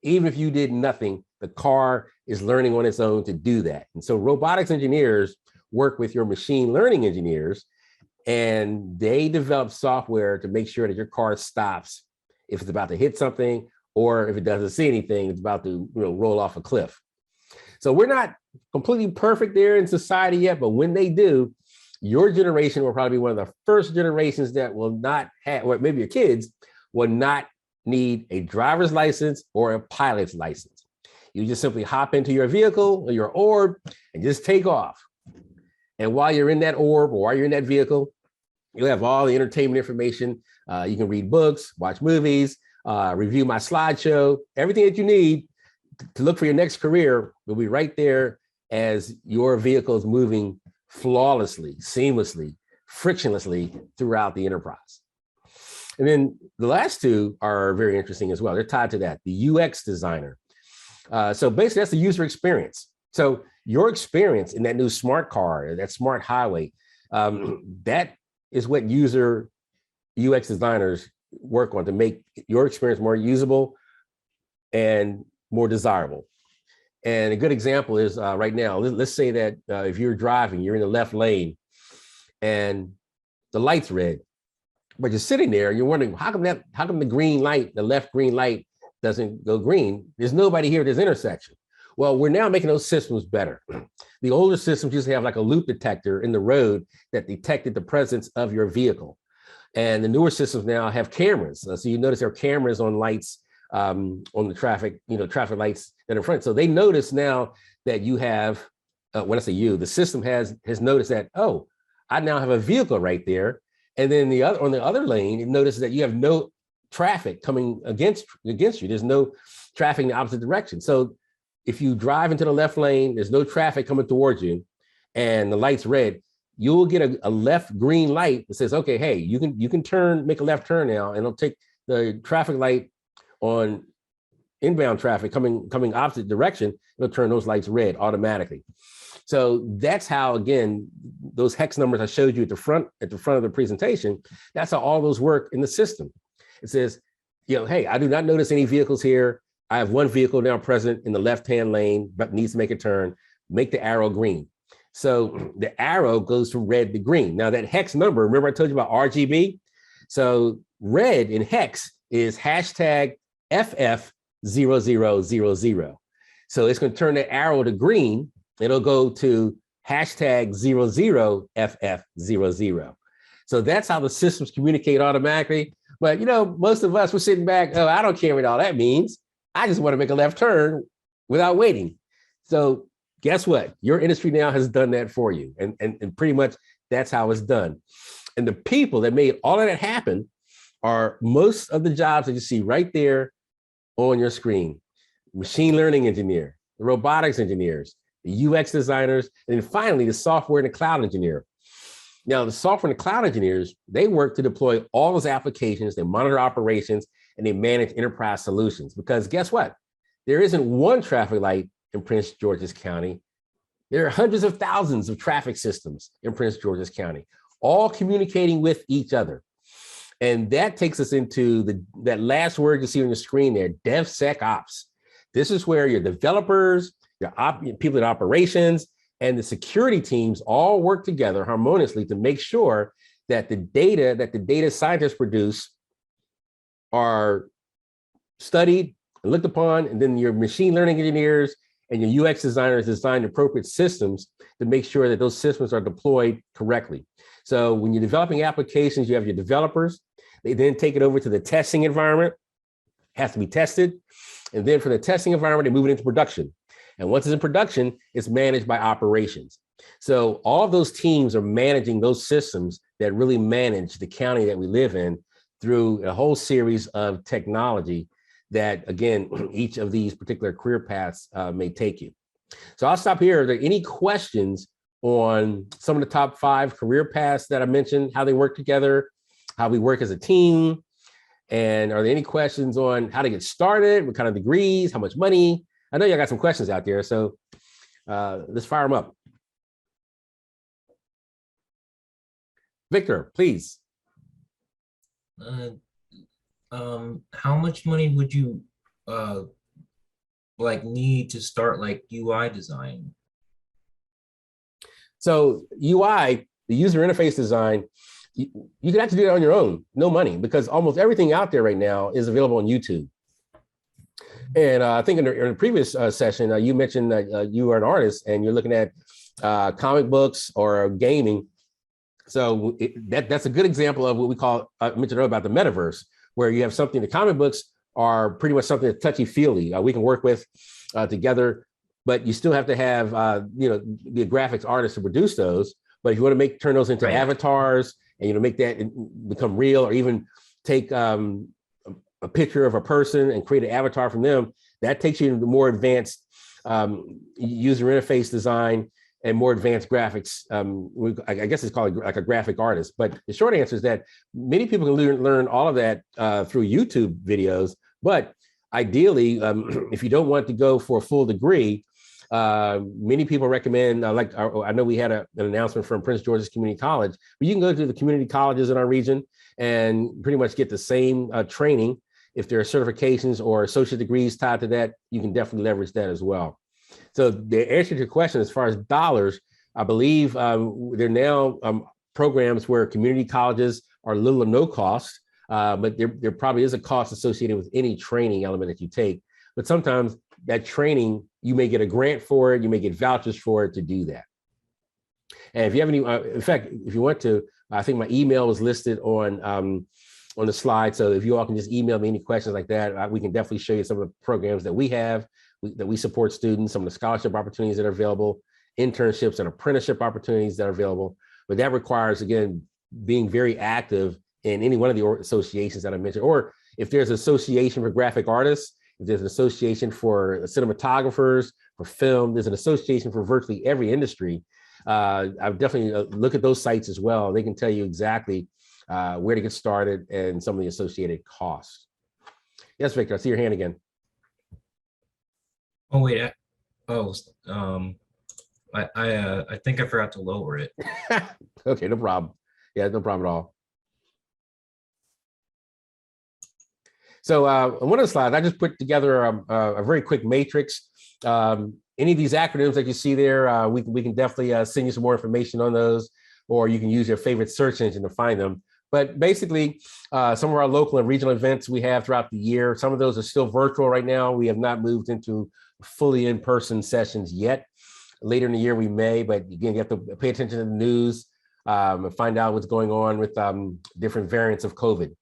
Even if you did nothing, the car is learning on its own to do that. And so robotics engineers work with your machine learning engineers, and they develop software to make sure that your car stops if it's about to hit something, or if it doesn't see anything, it's about to roll off a cliff. So we're not completely perfect there in society yet, but when they do, your generation will probably be one of the first generations that will not have, or maybe your kids will not need a driver's license or a pilot's license. You just simply hop into your vehicle or your orb and just take off. And while you're in that orb or while you're in that vehicle, you'll have all the entertainment information. You can read books, watch movies, review my slideshow. Everything that you need to look for your next career will be right there as your vehicle is moving flawlessly, seamlessly, frictionlessly throughout the enterprise. And then the last two are very interesting as well. They're tied to that, the UX designer. So basically that's the user experience. So your experience in that new smart car, that smart highway, that is what user UX designers work on to make your experience more usable and more desirable. And a good example is right now, let's say that if you're driving, you're in the left lane and the light's red. But you're sitting there, you're wondering, how come the green light, the left green light doesn't go green? There's nobody here at this intersection. Well, we're now making those systems better. The older systems used to have like a loop detector in the road that detected the presence of your vehicle. And the newer systems now have cameras. So you notice there are cameras on lights, on the traffic, traffic lights that are in front. So they notice now that you have, when I say you, the system has noticed that, oh, I now have a vehicle right there. And then on the other lane, it notices that you have no traffic coming against you. There's no traffic in the opposite direction. So if you drive into the left lane, there's no traffic coming towards you, and the light's red, you'll get a left green light that says, okay, hey, you can turn, make a left turn now, and it'll take the traffic light on inbound traffic coming opposite direction. It'll turn those lights red automatically. So that's how, again, those hex numbers I showed you at the front of the presentation, that's how all those work in the system. It says, hey, I do not notice any vehicles here. I have one vehicle now present in the left-hand lane, but needs to make a turn, make the arrow green. So the arrow goes from red to green. Now that hex number, remember I told you about RGB? So red in hex is hashtag FF0000. So it's going to turn the arrow to green. It'll go to hashtag 00FF00. So that's how the systems communicate automatically. But, most of us were sitting back, oh, I don't care what all that means. I just want to make a left turn without waiting. So guess what? Your industry now has done that for you. And pretty much that's how it's done. And the people that made all of that happen are most of the jobs that you see right there on your screen. Machine learning engineer, the robotics engineers, the UX designers, and then finally the software and the cloud engineer. Now, the software and the cloud engineers, they work to deploy all those applications, they monitor operations, and they manage enterprise solutions. Because guess what? There isn't one traffic light in Prince George's County. There are hundreds of thousands of traffic systems in Prince George's County, all communicating with each other. And that takes us into that last word you see on the screen there, DevSecOps. This is where your developers, your people in operations, and the security teams all work together harmoniously to make sure that the data scientists produce are studied and looked upon, and then your machine learning engineers and your UX designers design appropriate systems to make sure that those systems are deployed correctly. So when you're developing applications, you have your developers, they then take it over to the testing environment, has to be tested. And then from the testing environment, they move it into production. And once it's in production, it's managed by operations. So all of those teams are managing those systems that really manage the county that we live in through a whole series of technology that, again, each of these particular career paths may take you. So I'll stop here. Are there any questions on some of the top 5 career paths that I mentioned, how they work together, how we work as a team? And are there any questions on how to get started, what kind of degrees, how much money? I know y'all got some questions out there, so let's fire them up. Victor, please. How much money would you need to start UI design? So UI, the user interface design, you can actually do that on your own, no money, because almost everything out there right now is available on YouTube. And I think in the previous session, you mentioned that you are an artist and you're looking at comic books or gaming. So that's a good example of what we call, I mentioned earlier about the metaverse, where you have something, the comic books are pretty much something that's touchy-feely. We can work with together, but you still have to have, be a graphics artist to produce those. But if you want to turn those into avatars and, make that become real, or even take a picture of a person and create an avatar from them, that takes you into more advanced user interface design and more advanced graphics. I guess it's called like a graphic artist. But the short answer is that many people can learn all of that through YouTube videos. But ideally, if you don't want to go for a full degree, many people recommend, I know we had an announcement from Prince George's Community College, but you can go to the community colleges in our region and pretty much get the same training. If there are certifications or associate degrees tied to that, you can definitely leverage that as well. So the answer to your question, as far as dollars, I believe they're now programs where community colleges are little or no cost, but there probably is a cost associated with any training element that you take. But sometimes that training, you may get a grant for it, you may get vouchers for it to do that. And if you have any, in fact, if you want to, I think my email was listed on the slide. So if you all can just email me any questions like that, we can definitely show you some of the programs that we have, that we support students, some of the scholarship opportunities that are available, internships and apprenticeship opportunities that are available. But that requires, again, being very active in any one of the associations that I mentioned, or if there's an association for graphic artists, if there's an association for cinematographers, for film, there's an association for virtually every industry. I would definitely look at those sites as well. They can tell you exactly where to get started and some of the associated costs. Yes, Victor, I see your hand again. Oh, wait. I think I forgot to lower it. Okay, no problem. Yeah, no problem at all. So on one of the slides, I just put together a very quick matrix. Any of these acronyms that you see there, we can definitely send you some more information on those, or you can use your favorite search engine to find them. But basically, some of our local and regional events we have throughout the year, some of those are still virtual right now. We have not moved into fully in-person sessions yet. Later in the year, we may, but again, you have to pay attention to the news and find out what's going on with different variants of COVID.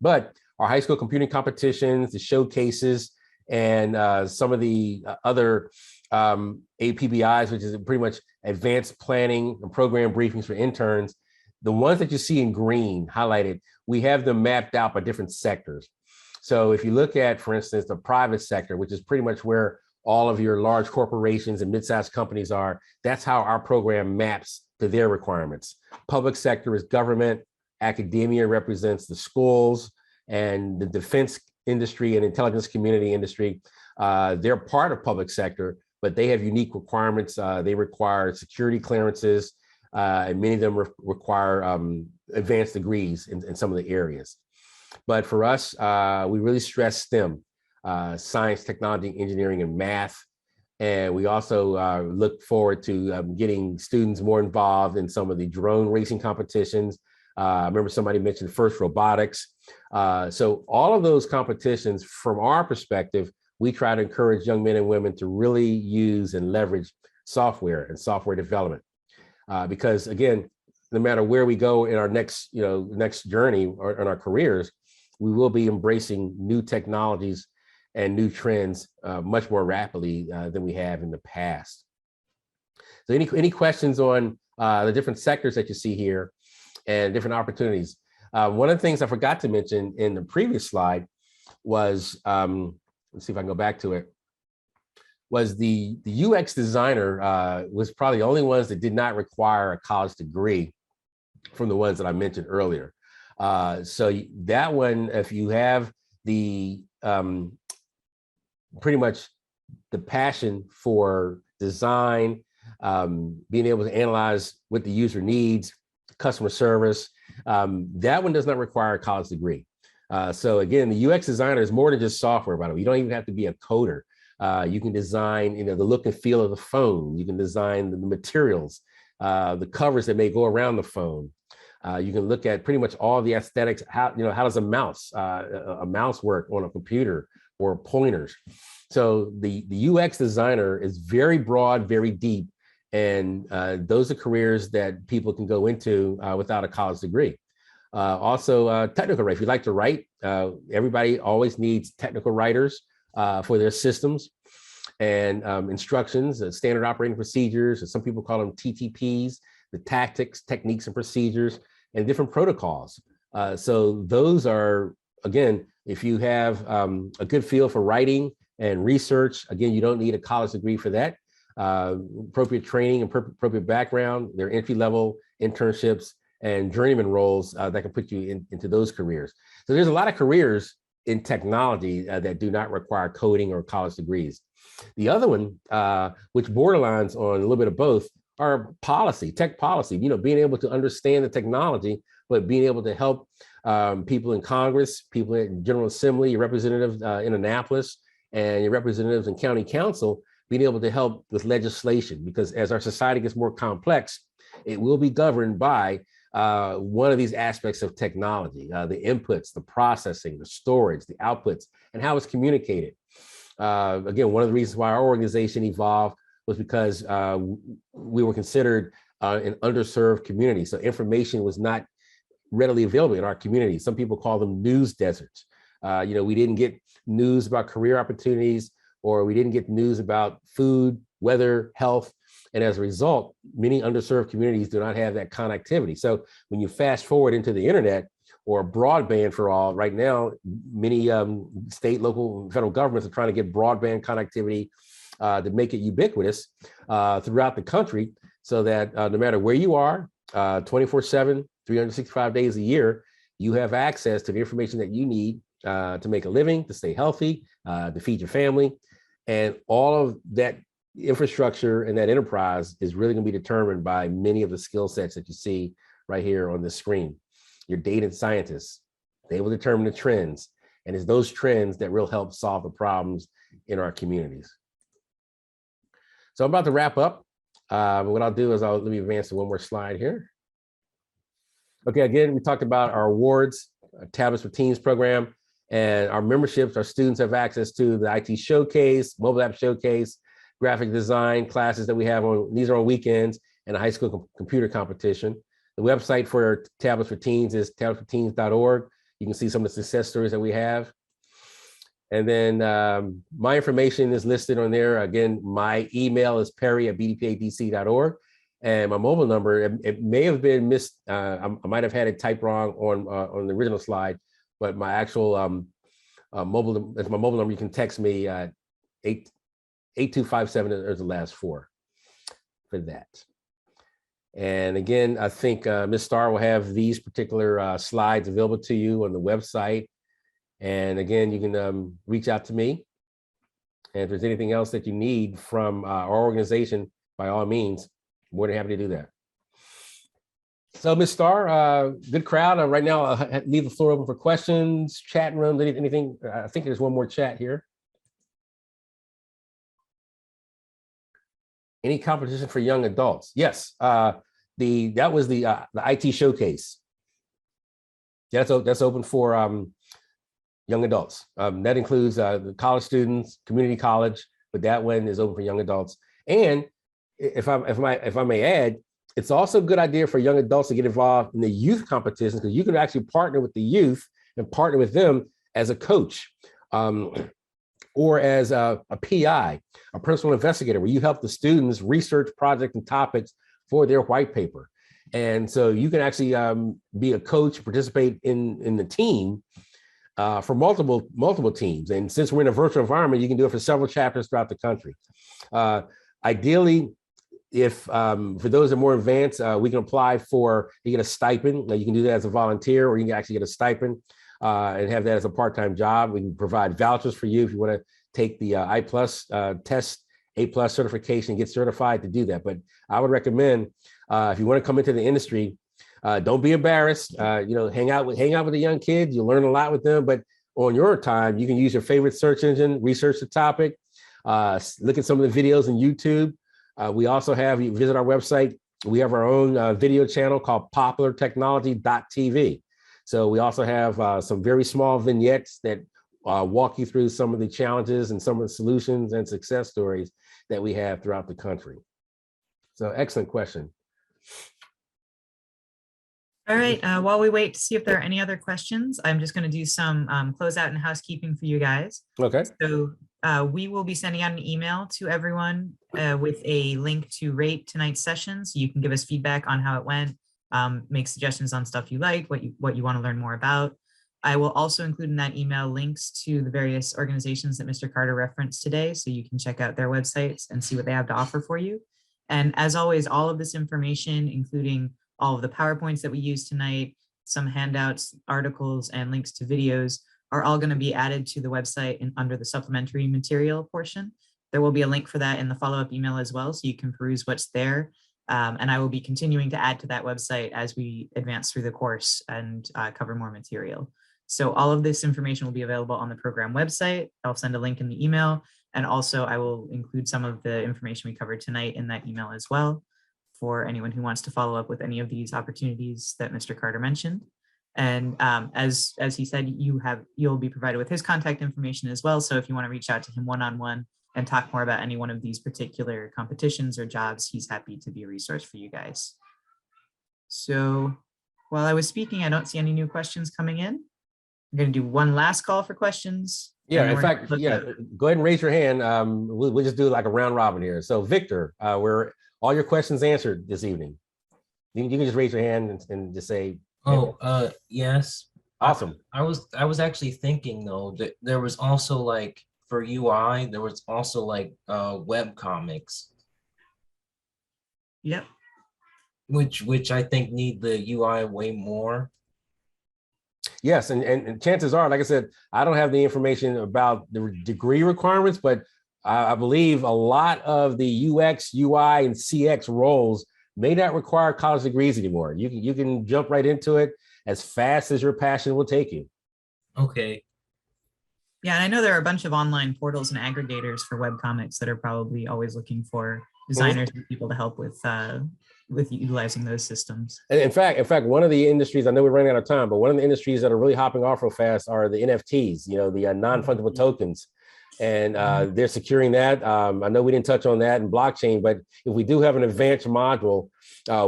But our high school computing competitions, the showcases, and some of the other APBIs, which is pretty much advanced planning and program briefings for interns. The ones that you see in green highlighted, we have them mapped out by different sectors. So if you look at, for instance, the private sector, which is pretty much where all of your large corporations and mid-sized companies are, that's how our program maps to their requirements. Public sector is government, academia represents the schools, and the defense industry and intelligence community industry, they're part of public sector, but they have unique requirements. They require security clearances, and many of them require advanced degrees in some of the areas. But for us, we really stress STEM, science, technology, engineering, and math. And we also look forward to getting students more involved in some of the drone racing competitions. I remember somebody mentioned FIRST Robotics. So all of those competitions, from our perspective, we try to encourage young men and women to really use and leverage software and software development. Because again, no matter where we go in our next journey or in our careers, we will be embracing new technologies and new trends much more rapidly than we have in the past. So any questions on the different sectors that you see here and different opportunities? One of the things I forgot to mention in the previous slide was, let's see if I can go back to it, was the UX designer was probably the only ones that did not require a college degree from the ones that I mentioned earlier. So that one, if you have the pretty much the passion for design, being able to analyze what the user needs, customer service, that one does not require a college degree. So again, the UX designer is more than just software, by the way. You don't even have to be a coder. You can design, the look and feel of the phone. You can design the materials, the covers that may go around the phone. You can look at pretty much all the aesthetics. How does a mouse work on a computer, or pointers? So the UX designer is very broad, very deep, and those are careers that people can go into without a college degree. Also, technical writing. If you like to write, everybody always needs technical writers for their systems and instructions, standard operating procedures, or some people call them TTPs, the tactics, techniques, and procedures, and different protocols. So those are, again, if you have a good feel for writing and research, again, you don't need a college degree for that. Appropriate training and appropriate background, their entry-level internships and journeyman roles that can put you into those careers. So there's a lot of careers in technology that do not require coding or college degrees. The other one, which borderlines on a little bit of both, are policy, tech policy, being able to understand the technology, but being able to help people in Congress, people in General Assembly, your representatives in Annapolis, and your representatives in county council, being able to help with legislation, because as our society gets more complex, it will be governed by one of these aspects of technology, the inputs, the processing, the storage, the outputs, and how it's communicated. Again, one of the reasons why our organization evolved was because we were considered an underserved community. So information was not readily available in our community. Some people call them news deserts. We didn't get news about career opportunities, or we didn't get news about food, weather, health. And as a result, many underserved communities do not have that connectivity. So when you fast forward into the internet or broadband for all, right now, many state, local, and federal governments are trying to get broadband connectivity to make it ubiquitous throughout the country, so that no matter where you are, 24/7, 365 days a year, you have access to the information that you need to make a living, to stay healthy, to feed your family. And all of that infrastructure and that enterprise is really going to be determined by many of the skill sets that you see right here on this screen. Your data scientists, they will determine the trends. And it's those trends that will help solve the problems in our communities. So I'm about to wrap up. What I'll do is let me advance to one more slide here. Okay, again, we talked about our awards, Tablets for Teens program, and our memberships. Our students have access to the IT Showcase, Mobile App Showcase, graphic design classes that we have on, these are on weekends, and a high school computer competition. The website for Tablets for Teens is tabletsforteens.org. You can see some of the success stories that we have. And then my information is listed on there. Again, my email is perry@bdpadc.org. And my mobile number, it may have been missed. I might have had it typed wrong on the original slide, but my actual mobile, that's my mobile number. You can text me 8257 is the last four for that. And again, I think Ms. Starr will have these particular slides available to you on the website. And again, you can reach out to me. And if there's anything else that you need from our organization, by all means, more than happy to do that. So Ms. Starr, good crowd. Right now, I'll leave the floor open for questions, chat rooms, anything. I think there's one more chat here. Any competition for young adults? Yes, that was the IT Showcase. That's open for young adults. That includes the college students, community college, but that one is open for young adults. And if I may add, it's also a good idea for young adults to get involved in the youth competitions, because you can actually partner with the youth and partner with them as a coach or as a PI, a personal investigator, where you help the students research projects and topics for their white paper. And so you can actually be a coach, participate in the team for multiple teams. And since we're in a virtual environment, you can do it for several chapters throughout the country. Ideally, if for those that are more advanced, we can apply for, you get a stipend. Now you can do that as a volunteer, or you can actually get a stipend and have that as a part-time job. We can provide vouchers for you if you want to take the I+ test, A+ certification, get certified to do that. But I would recommend if you want to come into the industry, don't be embarrassed. Hang out with the young kids. You'll learn a lot with them. But on your time, you can use your favorite search engine, research the topic, look at some of the videos on YouTube. We also have, you visit our website, we have our own video channel called populartechnology.tv. So we also have some very small vignettes that walk you through some of the challenges and some of the solutions and success stories that we have throughout the country. So excellent question. All right, while we wait to see if there are any other questions, I'm just going to do some closeout and housekeeping for you guys. Okay. So we will be sending out an email to everyone with a link to rate tonight's session, so you can give us feedback on how it went, make suggestions on stuff you like, what you want to learn more about. I will also include in that email links to the various organizations that Mr. Carter referenced today, so you can check out their websites and see what they have to offer for you. And as always, all of this information, including all of the PowerPoints that we used tonight, some handouts, articles, and links to videos are all going to be added to the website and under the supplementary material portion. There will be a link for that in the follow-up email as well, so you can peruse what's there. And I will be continuing to add to that website as we advance through the course and cover more material. So all of this information will be available on the program website. I'll send a link in the email. And also I will include some of the information we covered tonight in that email as well. for anyone who wants to follow up with any of these opportunities that Mr. Carter mentioned. And as he said, you'll be provided with his contact information as well. So if you want to reach out to him one-on-one and talk more about any one of these particular competitions or jobs, he's happy to be a resource for you guys. So while I was speaking, I don't see any new questions coming in. I'm going to do one last call for questions. Yeah, in fact, yeah, go ahead and raise your hand. We'll just do like a round robin here. So Victor, were all your questions answered this evening? You can just raise your hand and just say. Oh, yes. Awesome. I was actually thinking though that there was also like for UI, there was also like web comics. Yep. Which I think need the UI way more. Yes, and chances are, like I said, I don't have the information about the degree requirements, but I believe a lot of the UX, UI, and CX roles may not require college degrees anymore. You can jump right into it as fast as your passion will take you. Okay. Yeah, and I know there are a bunch of online portals and aggregators for webcomics that are probably always looking for designers and people to help with utilizing those systems. And in fact, one of the industries, I know we're running out of time, but one of the industries that are really hopping off real fast are the NFTs, the non-fungible tokens. And they're securing that. I know we didn't touch on that in blockchain, but if we do have an advanced module,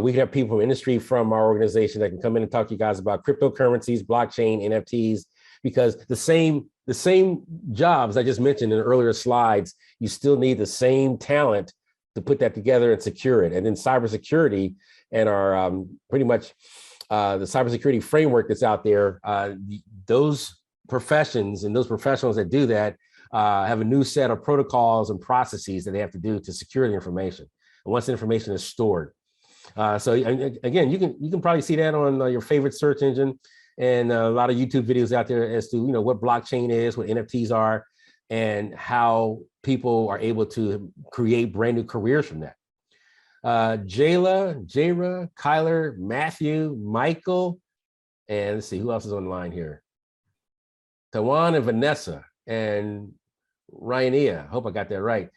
we can have people from industry from our organization that can come in and talk to you guys about cryptocurrencies, blockchain, NFTs, because the same jobs I just mentioned in earlier slides, you still need the same talent to put that together and secure it. And then cybersecurity and our pretty much the cybersecurity framework that's out there, those professions and those professionals that do that have a new set of protocols and processes that they have to do to secure the information. And once the information is stored. So again, you can probably see that on your favorite search engine and a lot of YouTube videos out there as to what blockchain is, what NFTs are, and how people are able to create brand new careers from that. Jayla, Jayra, Kyler, Matthew, Michael, and let's see who else is on the line here. Tawan and Vanessa and Ryania. Hope I got that right.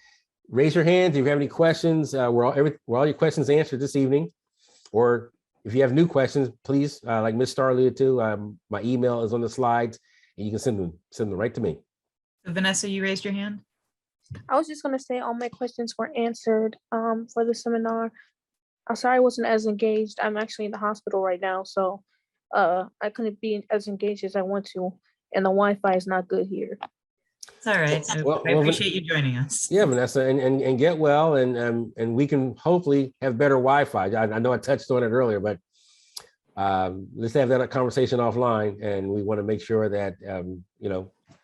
Raise your hands if you have any questions. Were all your questions answered this evening? Or if you have new questions, please, like Ms. Starr alluded to, my email is on the slides, and you can send them right to me. Vanessa, you raised your hand. I was just going to say all my questions were answered for the seminar. I'm sorry I wasn't as engaged. I'm actually in the hospital right now, so I couldn't be as engaged as I want to, and the Wi-Fi is not good here. It's all right. I appreciate you joining us. Yeah, Vanessa, and get well, and we can hopefully have better Wi-Fi. I know I touched on it earlier, but let's have that conversation offline, and we want to make sure that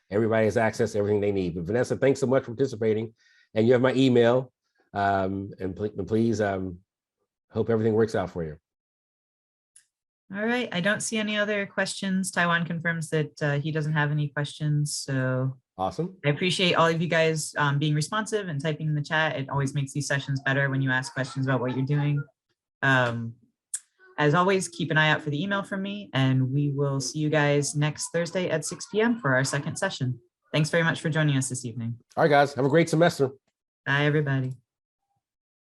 everybody has access to everything they need. But Vanessa, thanks so much for participating, and you have my email, and please hope everything works out for you. All right, I don't see any other questions. Taiwan confirms that he doesn't have any questions, so. Awesome. I appreciate all of you guys being responsive and typing in the chat. It always makes these sessions better when you ask questions about what you're doing. As always, keep an eye out for the email from me, and we will see you guys next Thursday at 6 p.m. for our second session. Thanks very much for joining us this evening. All right, guys, have a great semester. Bye, everybody.